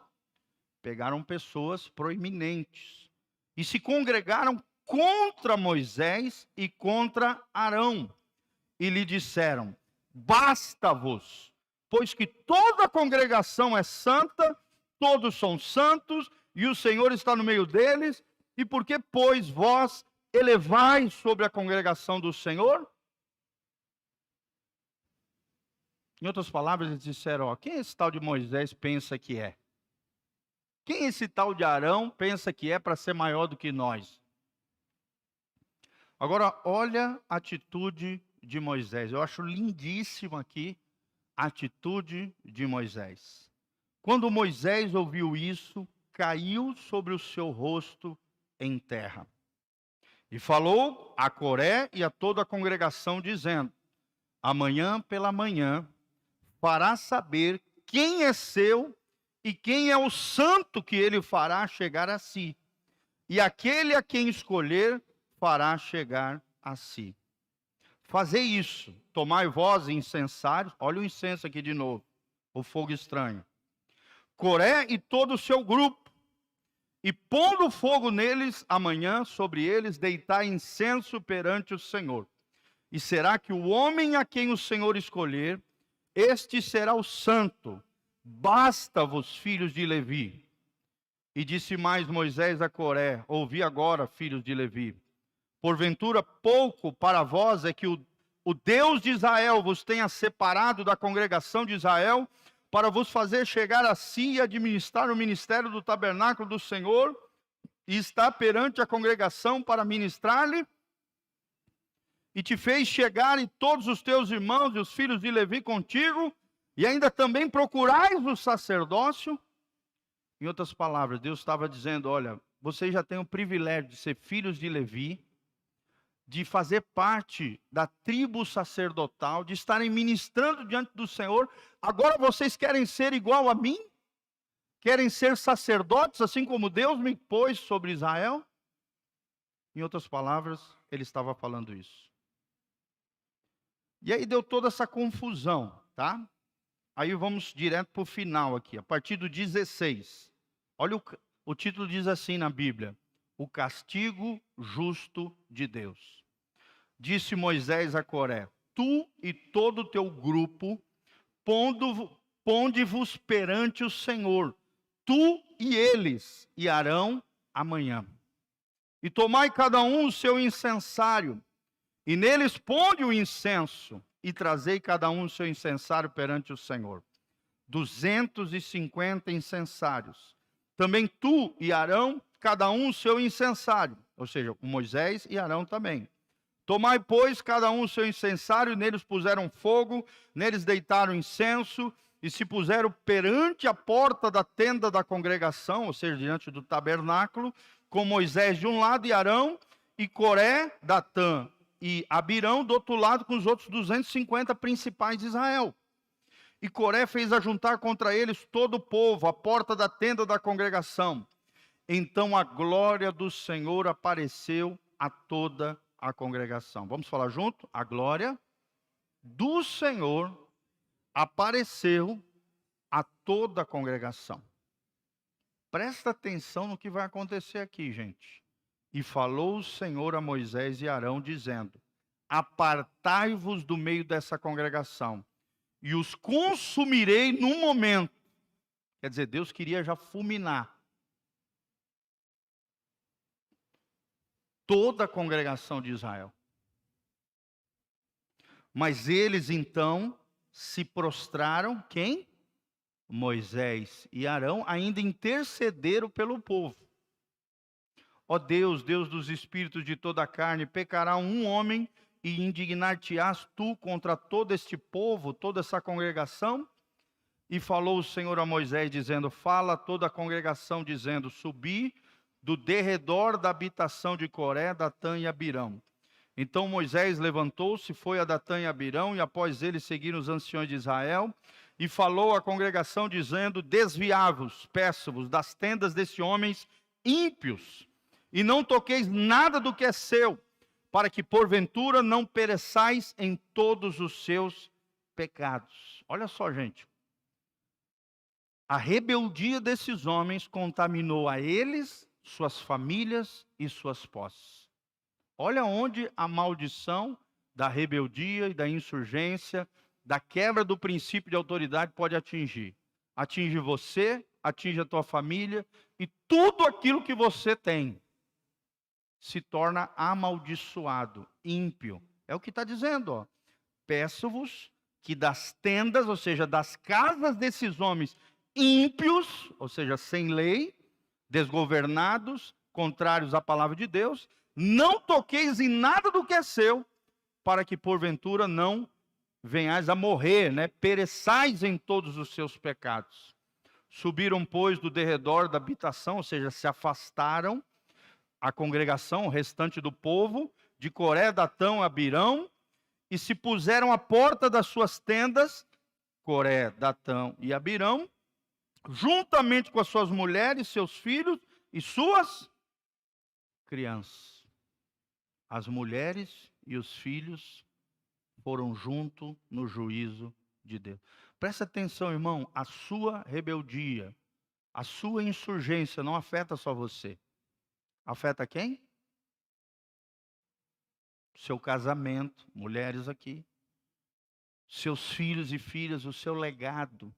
Pegaram pessoas proeminentes e se congregaram contra Moisés e contra Arão. E lhe disseram: basta-vos, pois que toda a congregação é santa, todos são santos, e o Senhor está no meio deles, e por que, pois, vós elevais sobre a congregação do Senhor? Em outras palavras, eles disseram, ó, quem esse tal de Moisés pensa que é? Quem esse tal de Arão pensa que é para ser maior do que nós? Agora, olha a atitude de Moisés. Eu acho lindíssimo aqui a atitude de Moisés. Quando Moisés ouviu isso, caiu sobre o seu rosto em terra. E falou a Coré e a toda a congregação, dizendo, amanhã pela manhã fará saber quem é seu e quem é o santo que ele fará chegar a si. E aquele a quem escolher fará chegar a si. Fazei isso, tomai vós incensários, olha o incenso aqui de novo, o fogo estranho. Coré e todo o seu grupo, e pondo fogo neles, amanhã sobre eles deitai incenso perante o Senhor. E será que o homem a quem o Senhor escolher, este será o santo. Basta-vos, filhos de Levi. E disse mais Moisés a Coré, ouvi agora, filhos de Levi. Porventura, pouco para vós é que o Deus de Israel vos tenha separado da congregação de Israel, para vos fazer chegar a si e administrar o ministério do tabernáculo do Senhor, e estar perante a congregação para ministrar-lhe, e te fez chegar e todos os teus irmãos e os filhos de Levi contigo, e ainda também procurais o sacerdócio. Em outras palavras, Deus estava dizendo, olha, vocês já têm o privilégio de ser filhos de Levi, de fazer parte da tribo sacerdotal, de estarem ministrando diante do Senhor. Agora vocês querem ser igual a mim? Querem ser sacerdotes, assim como Deus me pôs sobre Israel? Em outras palavras, ele estava falando isso. E aí deu toda essa confusão, tá? Aí vamos direto para o final aqui, a partir do 16. Olha, o título diz assim na Bíblia, o castigo justo de Deus. Disse Moisés a Coré, tu e todo o teu grupo, ponde-vos perante o Senhor, tu e eles, e Arão amanhã. E tomai cada um o seu incensário, e neles ponde o incenso, e trazei cada um o seu incensário perante o Senhor. 250 incensários. Também tu e Arão, cada um o seu incensário. Ou seja, Moisés e Arão também. Tomai, pois, cada um o seu incensário, e neles puseram fogo, neles deitaram incenso, e se puseram perante a porta da tenda da congregação, ou seja, diante do tabernáculo, com Moisés de um lado e Arão, e Coré, Datã e Abirão do outro lado, com os outros 250 principais de Israel. E Coré fez ajuntar contra eles todo o povo, à porta da tenda da congregação. Então a glória do Senhor apareceu a toda a congregação. Vamos falar junto? A glória do Senhor apareceu a toda a congregação. Presta atenção no que vai acontecer aqui, gente. E falou o Senhor a Moisés e Arão, dizendo, apartai-vos do meio dessa congregação, e os consumirei num momento. Quer dizer, Deus queria já fulminar toda a congregação de Israel. Mas eles então se prostraram, quem? Moisés e Arão ainda intercederam pelo povo. Ó Deus, Deus dos espíritos de toda a carne, pecará um homem e indignar-te-ás tu contra todo este povo, toda essa congregação? E falou o Senhor a Moisés, dizendo, fala a toda a congregação, dizendo, subi do derredor da habitação de Coré, Datã e Abirão. Então Moisés levantou-se, foi a Datã e Abirão, e após ele seguiram os anciões de Israel, e falou à congregação, dizendo, desviai-vos, peço-vos, das tendas desses homens ímpios, e não toqueis nada do que é seu, para que porventura não pereçais em todos os seus pecados. Olha só, gente. A rebeldia desses homens contaminou a eles, suas famílias e suas posses. Olha onde a maldição da rebeldia e da insurgência da quebra do princípio de autoridade pode atingir. Atinge você, atinge a tua família e tudo aquilo que você tem se torna amaldiçoado, ímpio. É o que está dizendo, ó. Peço-vos que das tendas, ou seja, das casas desses homens ímpios, ou seja, sem lei, desgovernados, contrários à palavra de Deus, não toqueis em nada do que é seu, para que porventura não venhais a morrer, né? Pereçais em todos os seus pecados. Subiram, pois, do derredor da habitação, ou seja, se afastaram a congregação, o restante do povo, de Coré, Datão, Abirão, e se puseram à porta das suas tendas, Coré, Datão e Abirão, juntamente com as suas mulheres, seus filhos e suas crianças. As mulheres e os filhos foram junto no juízo de Deus. Presta atenção, irmão, a sua rebeldia, a sua insurgência não afeta só você. Afeta quem? Seu casamento, mulheres aqui. Seus filhos e filhas, o seu legado.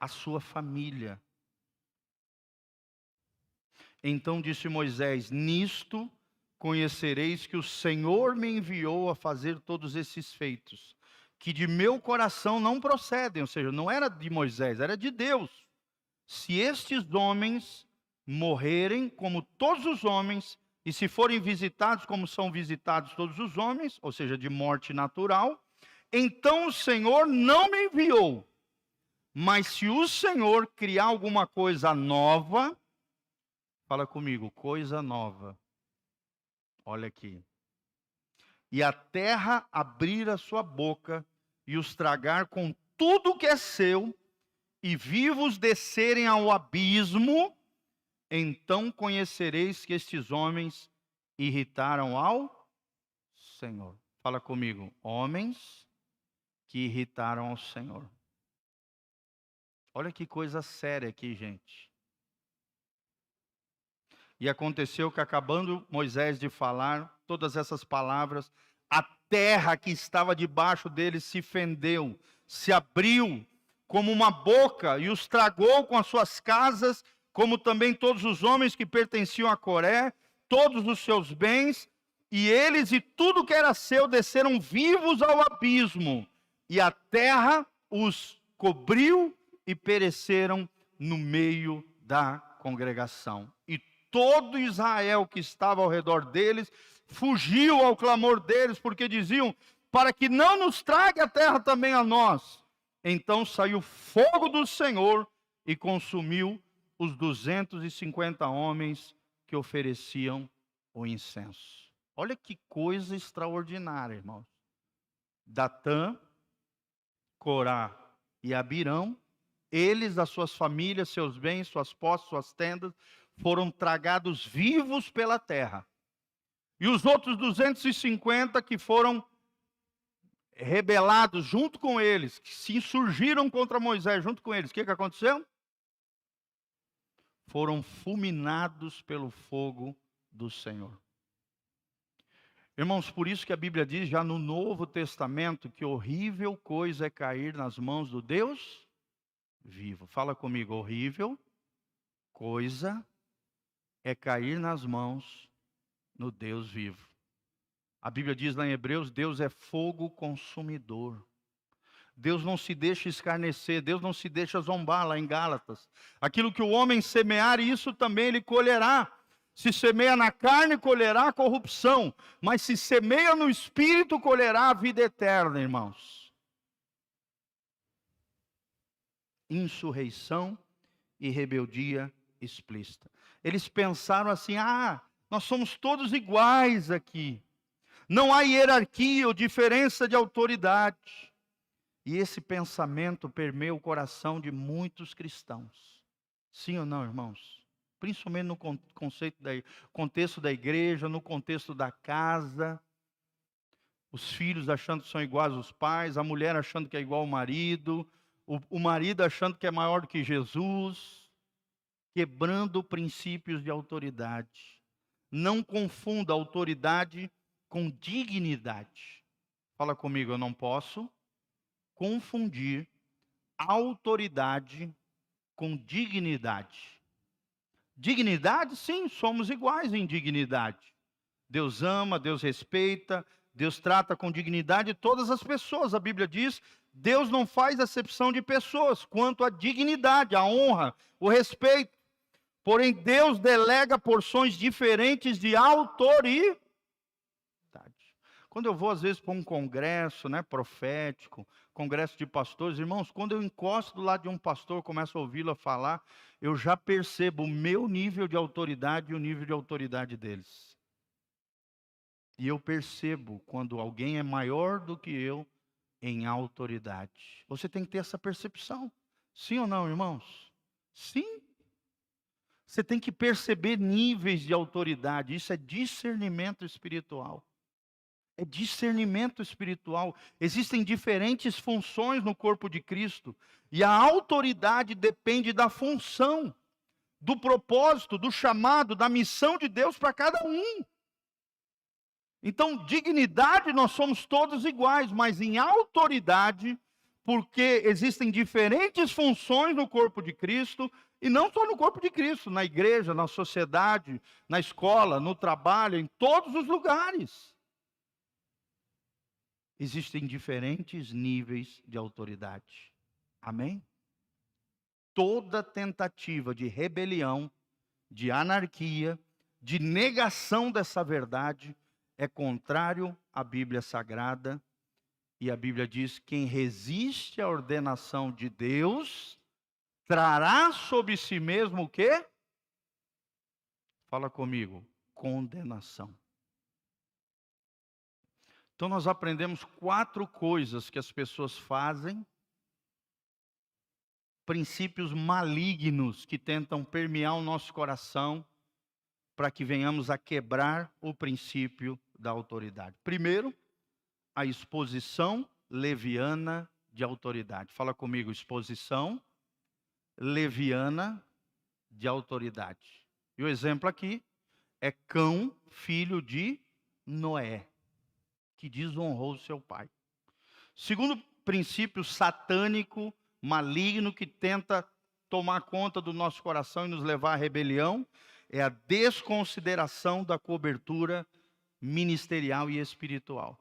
A sua família. Então disse Moisés: nisto conhecereis que o Senhor me enviou a fazer todos esses feitos, que de meu coração não procedem, ou seja, não era de Moisés, era de Deus. Se estes homens morrerem como todos os homens, e se forem visitados como são visitados todos os homens, ou seja, de morte natural, então o Senhor não me enviou. Mas se o Senhor criar alguma coisa nova, fala comigo, coisa nova. Olha aqui. E a terra abrir a sua boca e os tragar com tudo que é seu, e vivos descerem ao abismo, então conhecereis que estes homens irritaram ao Senhor. Fala comigo, homens que irritaram ao Senhor. Olha que coisa séria aqui, gente. E aconteceu que, acabando Moisés de falar todas essas palavras, a terra que estava debaixo deles se fendeu, se abriu como uma boca e os tragou com as suas casas, como também todos os homens que pertenciam a Coré, todos os seus bens, e eles e tudo que era seu desceram vivos ao abismo, e a terra os cobriu e pereceram no meio da congregação. E todo Israel que estava ao redor deles fugiu ao clamor deles, porque diziam: para que não nos trague a terra também a nós. Então saiu fogo do Senhor e consumiu os 250 homens que ofereciam o incenso. Olha que coisa extraordinária, irmãos. Datã, Corá e Abirão, eles, as suas famílias, seus bens, suas posses, suas tendas, foram tragados vivos pela terra. E os outros 250 que foram rebelados junto com eles, que se insurgiram contra Moisés junto com eles, o que aconteceu? Foram fulminados pelo fogo do Senhor. Irmãos, por isso que a Bíblia diz já no Novo Testamento que horrível coisa é cair nas mãos do Deus vivo. Fala comigo, horrível coisa é cair nas mãos do Deus vivo. A Bíblia diz lá em Hebreus, Deus é fogo consumidor. Deus não se deixa escarnecer, Deus não se deixa zombar, lá em Gálatas. Aquilo que o homem semear, isso também ele colherá. Se semeia na carne, colherá corrupção. Mas se semeia no Espírito, colherá a vida eterna, irmãos. Insurreição e rebeldia explícita. Eles pensaram assim: nós somos todos iguais aqui. Não há hierarquia ou diferença de autoridade. E esse pensamento permeia o coração de muitos cristãos. Sim ou não, irmãos? Principalmente no contexto da igreja, no contexto da casa. Os filhos achando que são iguais aos pais, a mulher achando que é igual ao marido, o marido achando que é maior do que Jesus, quebrando princípios de autoridade. Não confunda autoridade com dignidade. Fala comigo, eu não posso confundir autoridade com dignidade. Dignidade, sim, somos iguais em dignidade. Deus ama, Deus respeita, Deus trata com dignidade todas as pessoas. A Bíblia diz, Deus não faz acepção de pessoas quanto à dignidade, a honra, o respeito. Porém, Deus delega porções diferentes de autoridade. Quando eu vou, às vezes, para um congresso, né, profético, congresso de pastores, irmãos, quando eu encosto do lado de um pastor, começo a ouvi-lo falar, eu já percebo o meu nível de autoridade e o nível de autoridade deles. E eu percebo quando alguém é maior do que eu em autoridade. Você tem que ter essa percepção. Sim ou não, irmãos? Sim. Você tem que perceber níveis de autoridade. Isso é discernimento espiritual. É discernimento espiritual. Existem diferentes funções no corpo de Cristo. E a autoridade depende da função, do propósito, do chamado, da missão de Deus para cada um. Então, dignidade nós somos todos iguais, mas em autoridade, porque existem diferentes funções no corpo de Cristo, e não só no corpo de Cristo, na igreja, na sociedade, na escola, no trabalho, em todos os lugares. Existem diferentes níveis de autoridade. Amém? Toda tentativa de rebelião, de anarquia, de negação dessa verdade é contrário à Bíblia Sagrada. E a Bíblia diz: quem resiste à ordenação de Deus, trará sobre si mesmo o quê? Fala comigo, condenação. Então nós aprendemos 4 coisas que as pessoas fazem, princípios malignos que tentam permear o nosso coração, para que venhamos a quebrar o princípio da autoridade. Primeiro, a exposição leviana de autoridade. Fala comigo, exposição leviana de autoridade. E o exemplo aqui é Cão, filho de Noé, que desonrou seu pai. Segundo princípio satânico, maligno, que tenta tomar conta do nosso coração e nos levar à rebelião, é a desconsideração da cobertura ministerial e espiritual.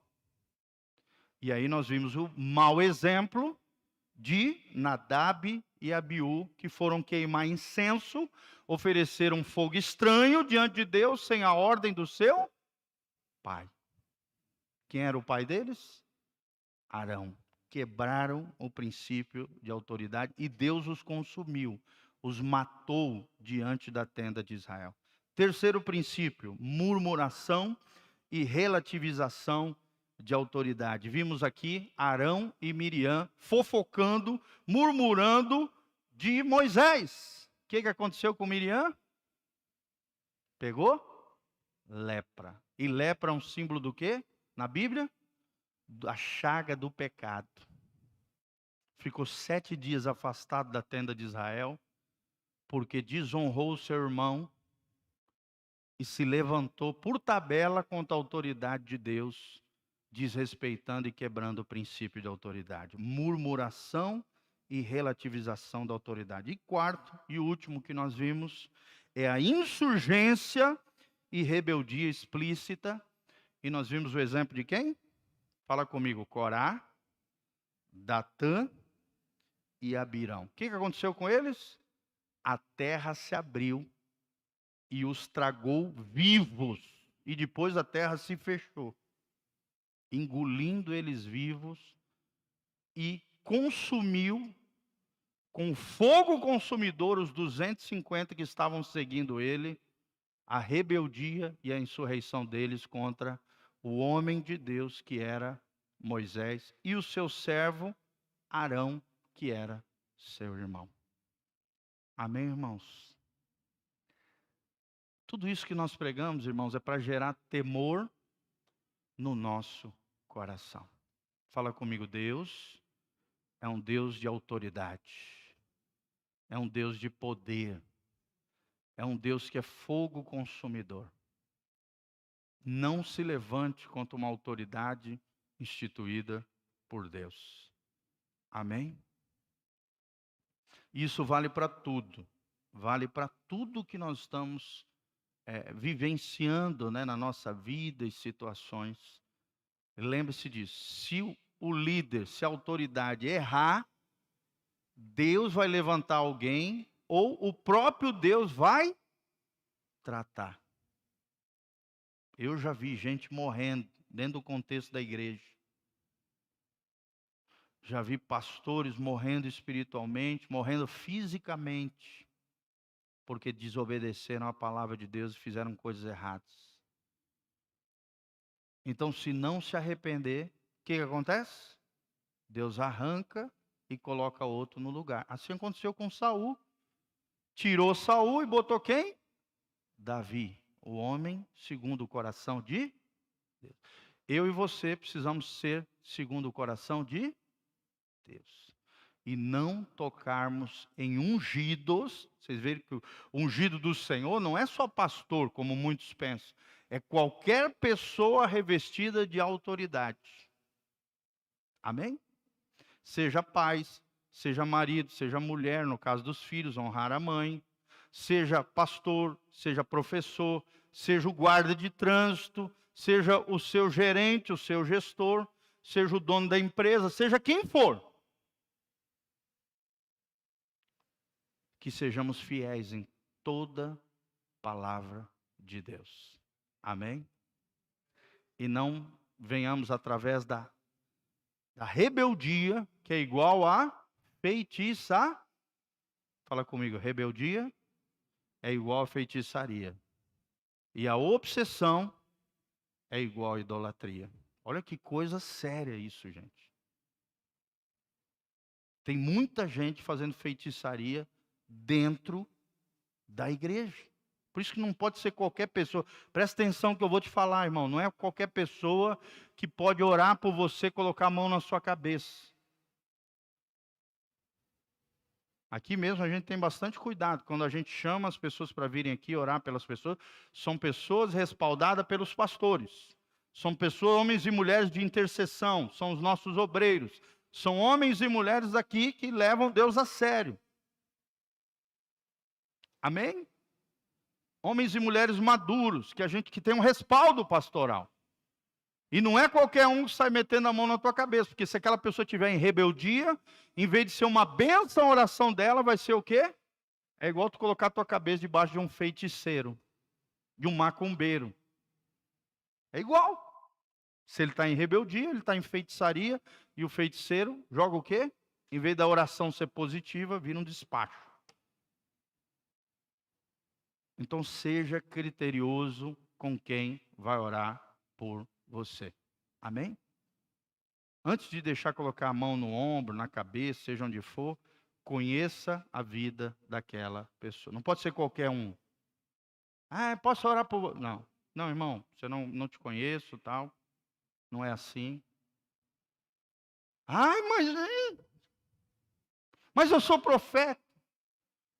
E aí nós vimos o mau exemplo de Nadab e Abiú, que foram queimar incenso, ofereceram fogo estranho diante de Deus, sem a ordem do seu pai. Quem era o pai deles? Arão. Quebraram o princípio de autoridade e Deus os consumiu, os matou diante da tenda de Israel. Terceiro princípio, murmuração e relativização de autoridade. Vimos aqui Arão e Miriam fofocando, murmurando de Moisés. O que aconteceu com Miriam? Pegou? Lepra. E lepra é um símbolo do quê? Na Bíblia? Da chaga do pecado. Ficou 7 dias afastado da tenda de Israel, porque desonrou o seu irmão e se levantou por tabela contra a autoridade de Deus, desrespeitando e quebrando o princípio de autoridade. Murmuração e relativização da autoridade. E quarto e último que nós vimos é a insurgência e rebeldia explícita. E nós vimos o exemplo de quem? Fala comigo, Corá, Datã e Abirão. O que aconteceu com eles? A terra se abriu e os tragou vivos. E depois a terra se fechou, engolindo eles vivos, e consumiu com fogo consumidor os 250 que estavam seguindo ele, a rebeldia e a insurreição deles contra o homem de Deus que era Moisés e o seu servo Arão, que era seu irmão. Amém, irmãos? Tudo isso que nós pregamos, irmãos, é para gerar temor no nosso coração. Fala comigo, Deus é um Deus de autoridade, é um Deus de poder, é um Deus que é fogo consumidor. Não se levante contra uma autoridade instituída por Deus. Amém? Isso vale para tudo. Vale para tudo que nós estamos vivenciando, né, na nossa vida e situações. Lembre-se disso. Se o líder, se a autoridade errar, Deus vai levantar alguém ou o próprio Deus vai tratar. Eu já vi gente morrendo dentro do contexto da igreja. Já vi pastores morrendo espiritualmente, morrendo fisicamente, porque desobedeceram a palavra de Deus e fizeram coisas erradas. Então, se não se arrepender, o que acontece? Deus arranca e coloca outro no lugar. Assim aconteceu com Saul. Tirou Saul e botou quem? Davi, o homem segundo o coração de Deus. Eu e você precisamos ser segundo o coração de Deus. E não tocarmos em ungidos. Vocês veem que o ungido do Senhor não é só pastor, como muitos pensam. É qualquer pessoa revestida de autoridade. Amém? Seja pai, seja marido, seja mulher, no caso dos filhos, honrar a mãe. Seja pastor, seja professor, seja o guarda de trânsito, seja o seu gerente, o seu gestor, seja o dono da empresa, seja quem for. Que sejamos fiéis em toda palavra de Deus. Amém? E não venhamos através da rebeldia, que é igual a feitiçaria. Fala comigo, rebeldia é igual a feitiçaria. E a obsessão é igual a idolatria. Olha que coisa séria isso, gente. Tem muita gente fazendo feitiçaria dentro da igreja. Por isso que não pode ser qualquer pessoa. Presta atenção que eu vou te falar, irmão. Não é qualquer pessoa que pode orar por você, colocar a mão na sua cabeça. Aqui mesmo a gente tem bastante cuidado. Quando a gente chama as pessoas para virem aqui orar pelas pessoas, são pessoas respaldadas pelos pastores. São pessoas, homens e mulheres de intercessão. São os nossos obreiros. São homens e mulheres aqui que levam Deus a sério. Amém? Homens e mulheres maduros, que tem um respaldo pastoral. E não é qualquer um que sai metendo a mão na tua cabeça, porque se aquela pessoa estiver em rebeldia, em vez de ser uma bênção a oração dela, vai ser o quê? É igual tu colocar a tua cabeça debaixo de um feiticeiro, de um macumbeiro. É igual. Se ele está em rebeldia, ele está em feitiçaria, e o feiticeiro joga o quê? Em vez da oração ser positiva, vira um despacho. Então seja criterioso com quem vai orar por você. Amém? Antes de deixar colocar a mão no ombro, na cabeça, seja onde for, conheça a vida daquela pessoa. Não pode ser qualquer um. Posso orar por você? Não. Não, irmão, você não te conheço, tal. Não é assim. Mas eu sou profeta.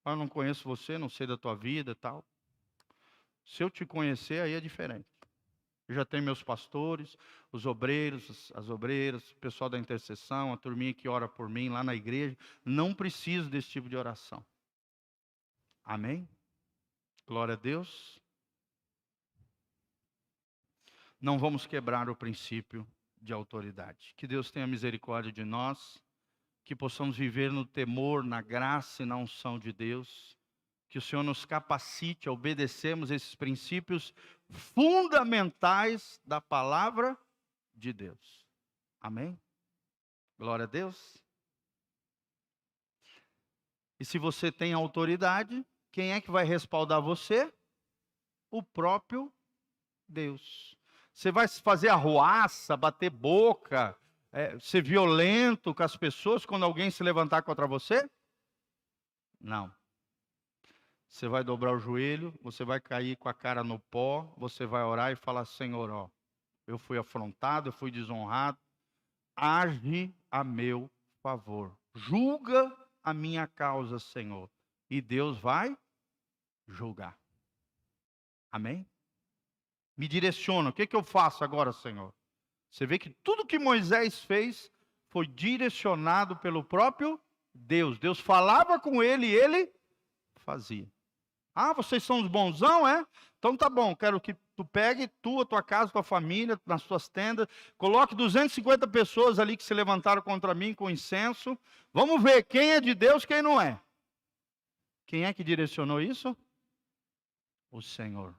Eu não conheço você, não sei da tua vida, tal. Se eu te conhecer, aí é diferente. Eu já tenho meus pastores, os obreiros, as obreiras, o pessoal da intercessão, a turminha que ora por mim lá na igreja. Não preciso desse tipo de oração. Amém? Glória a Deus. Não vamos quebrar o princípio de autoridade. Que Deus tenha misericórdia de nós, que possamos viver no temor, na graça e na unção de Deus. Que o Senhor nos capacite a obedecermos esses princípios fundamentais da palavra de Deus. Amém? Glória a Deus. E se você tem autoridade, quem é que vai respaldar você? O próprio Deus. Você vai fazer arruaça, bater boca, ser violento com as pessoas quando alguém se levantar contra você? Não. Você vai dobrar o joelho, você vai cair com a cara no pó, você vai orar e falar: Senhor, ó, eu fui afrontado, eu fui desonrado, age a meu favor, julga a minha causa, Senhor, e Deus vai julgar. Amém? Me direciona, o que eu faço agora, Senhor? Você vê que tudo que Moisés fez foi direcionado pelo próprio Deus. Deus falava com ele e ele fazia. Ah, vocês são os bonzão, é? Então tá bom, quero que tu pegue tu, a tua casa, tua família, nas tuas tendas, coloque 250 pessoas ali que se levantaram contra mim com incenso. Vamos ver quem é de Deus, quem não é. Quem é que direcionou isso? O Senhor.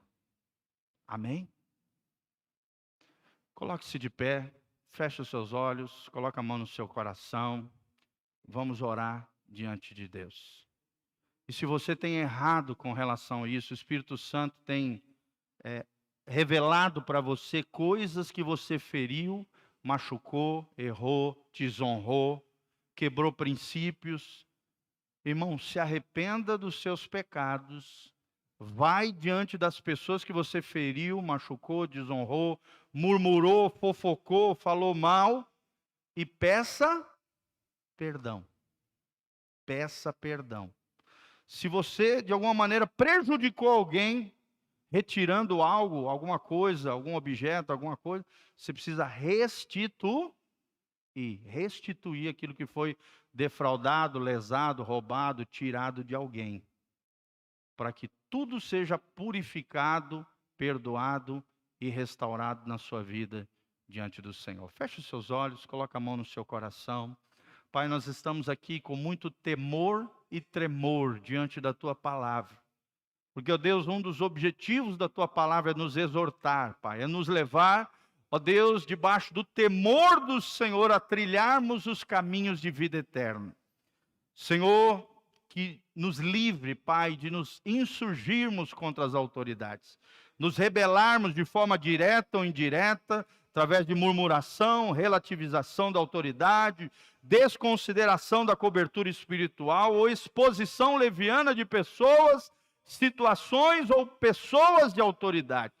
Amém? Coloque-se de pé, feche os seus olhos, coloque a mão no seu coração. Vamos orar diante de Deus. E se você tem errado com relação a isso, o Espírito Santo tem revelado para você coisas que você feriu, machucou, errou, desonrou, quebrou princípios. Irmão, se arrependa dos seus pecados. Vai diante das pessoas que você feriu, machucou, desonrou, murmurou, fofocou, falou mal e peça perdão. Peça perdão. Se você, de alguma maneira, prejudicou alguém, retirando algo, alguma coisa, algum objeto, alguma coisa, você precisa restituir aquilo que foi defraudado, lesado, roubado, tirado de alguém. Para que tudo seja purificado, perdoado e restaurado na sua vida diante do Senhor. Feche os seus olhos, coloque a mão no seu coração. Pai, nós estamos aqui com muito temor e tremor diante da Tua palavra. Porque, ó Deus, um dos objetivos da Tua palavra é nos exortar, Pai, é nos levar, ó Deus, debaixo do temor do Senhor, a trilharmos os caminhos de vida eterna. Senhor, que nos livre, Pai, de nos insurgirmos contra as autoridades, nos rebelarmos de forma direta ou indireta, através de murmuração, relativização da autoridade, desconsideração da cobertura espiritual ou exposição leviana de pessoas, situações ou pessoas de autoridade.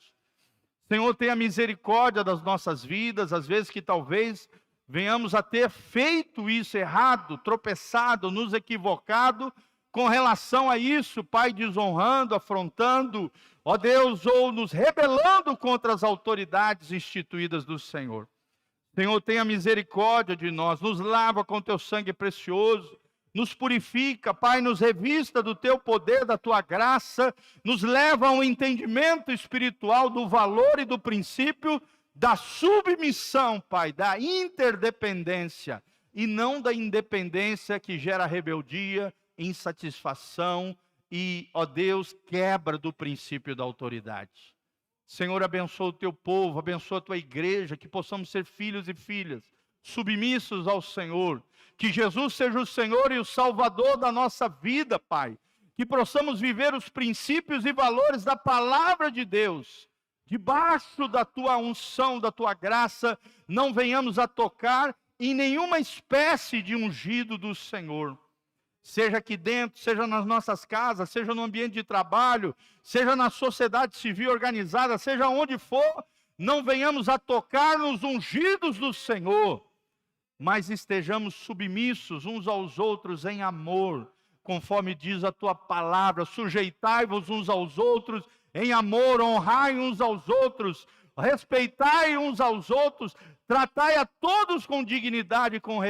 Senhor, tenha misericórdia das nossas vidas, às vezes que talvez venhamos a ter feito isso errado, tropeçado, nos equivocado com relação a isso, Pai, desonrando, afrontando, ó Deus, ou nos rebelando contra as autoridades instituídas do Senhor. Senhor, tenha misericórdia de nós, nos lava com teu sangue precioso, nos purifica, Pai, nos revista do teu poder, da tua graça, nos leva a um entendimento espiritual do valor e do princípio da submissão, Pai, da interdependência, e não da independência que gera rebeldia, insatisfação e, ó Deus, quebra do princípio da autoridade. Senhor, abençoa o teu povo, abençoa a tua igreja, que possamos ser filhos e filhas, submissos ao Senhor, que Jesus seja o Senhor e o Salvador da nossa vida, Pai, que possamos viver os princípios e valores da palavra de Deus, debaixo da tua unção, da tua graça, não venhamos a tocar em nenhuma espécie de ungido do Senhor. Seja aqui dentro, seja nas nossas casas, seja no ambiente de trabalho, seja na sociedade civil organizada, seja onde for, não venhamos a tocar nos ungidos do Senhor, mas estejamos submissos uns aos outros em amor, conforme diz a tua palavra, sujeitai-vos uns aos outros em amor, honrai uns aos outros, respeitai uns aos outros, tratai a todos com dignidade, com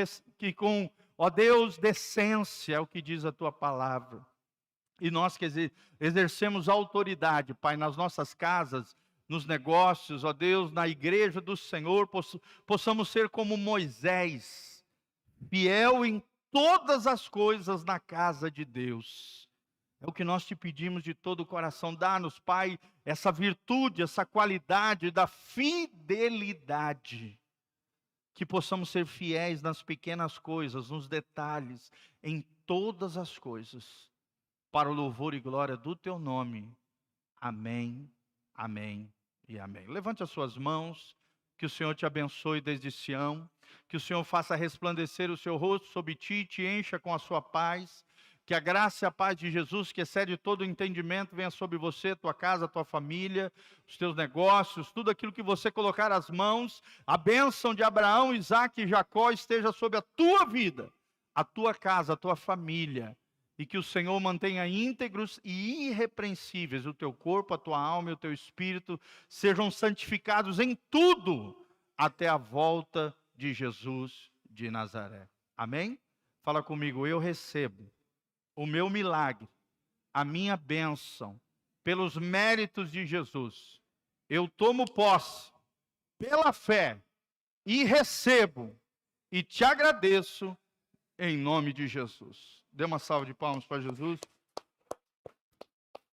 ó Deus, decência, é o que diz a tua palavra. E nós que exercemos autoridade, Pai, nas nossas casas, nos negócios, ó Deus, na igreja do Senhor, possamos ser como Moisés, fiel em todas as coisas na casa de Deus. É o que nós te pedimos de todo o coração. Dá-nos, Pai, essa virtude, essa qualidade da fidelidade. Que possamos ser fiéis nas pequenas coisas, nos detalhes, em todas as coisas, para o louvor e glória do teu nome. Amém, amém e amém. Levante as suas mãos, que o Senhor te abençoe desde Sião, que o Senhor faça resplandecer o seu rosto sobre ti, te encha com a sua paz, que a graça e a paz de Jesus, que excede todo o entendimento, venha sobre você, tua casa, tua família, os teus negócios, tudo aquilo que você colocar as mãos, a bênção de Abraão, Isaque e Jacó esteja sobre a tua vida, a tua casa, a tua família, e que o Senhor mantenha íntegros e irrepreensíveis o teu corpo, a tua alma e o teu espírito, sejam santificados em tudo, até a volta de Jesus de Nazaré. Amém? Fala comigo, eu recebo o meu milagre, a minha bênção, pelos méritos de Jesus. Eu tomo posse pela fé e recebo e te agradeço em nome de Jesus. Dê uma salva de palmas para Jesus.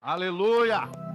Aleluia!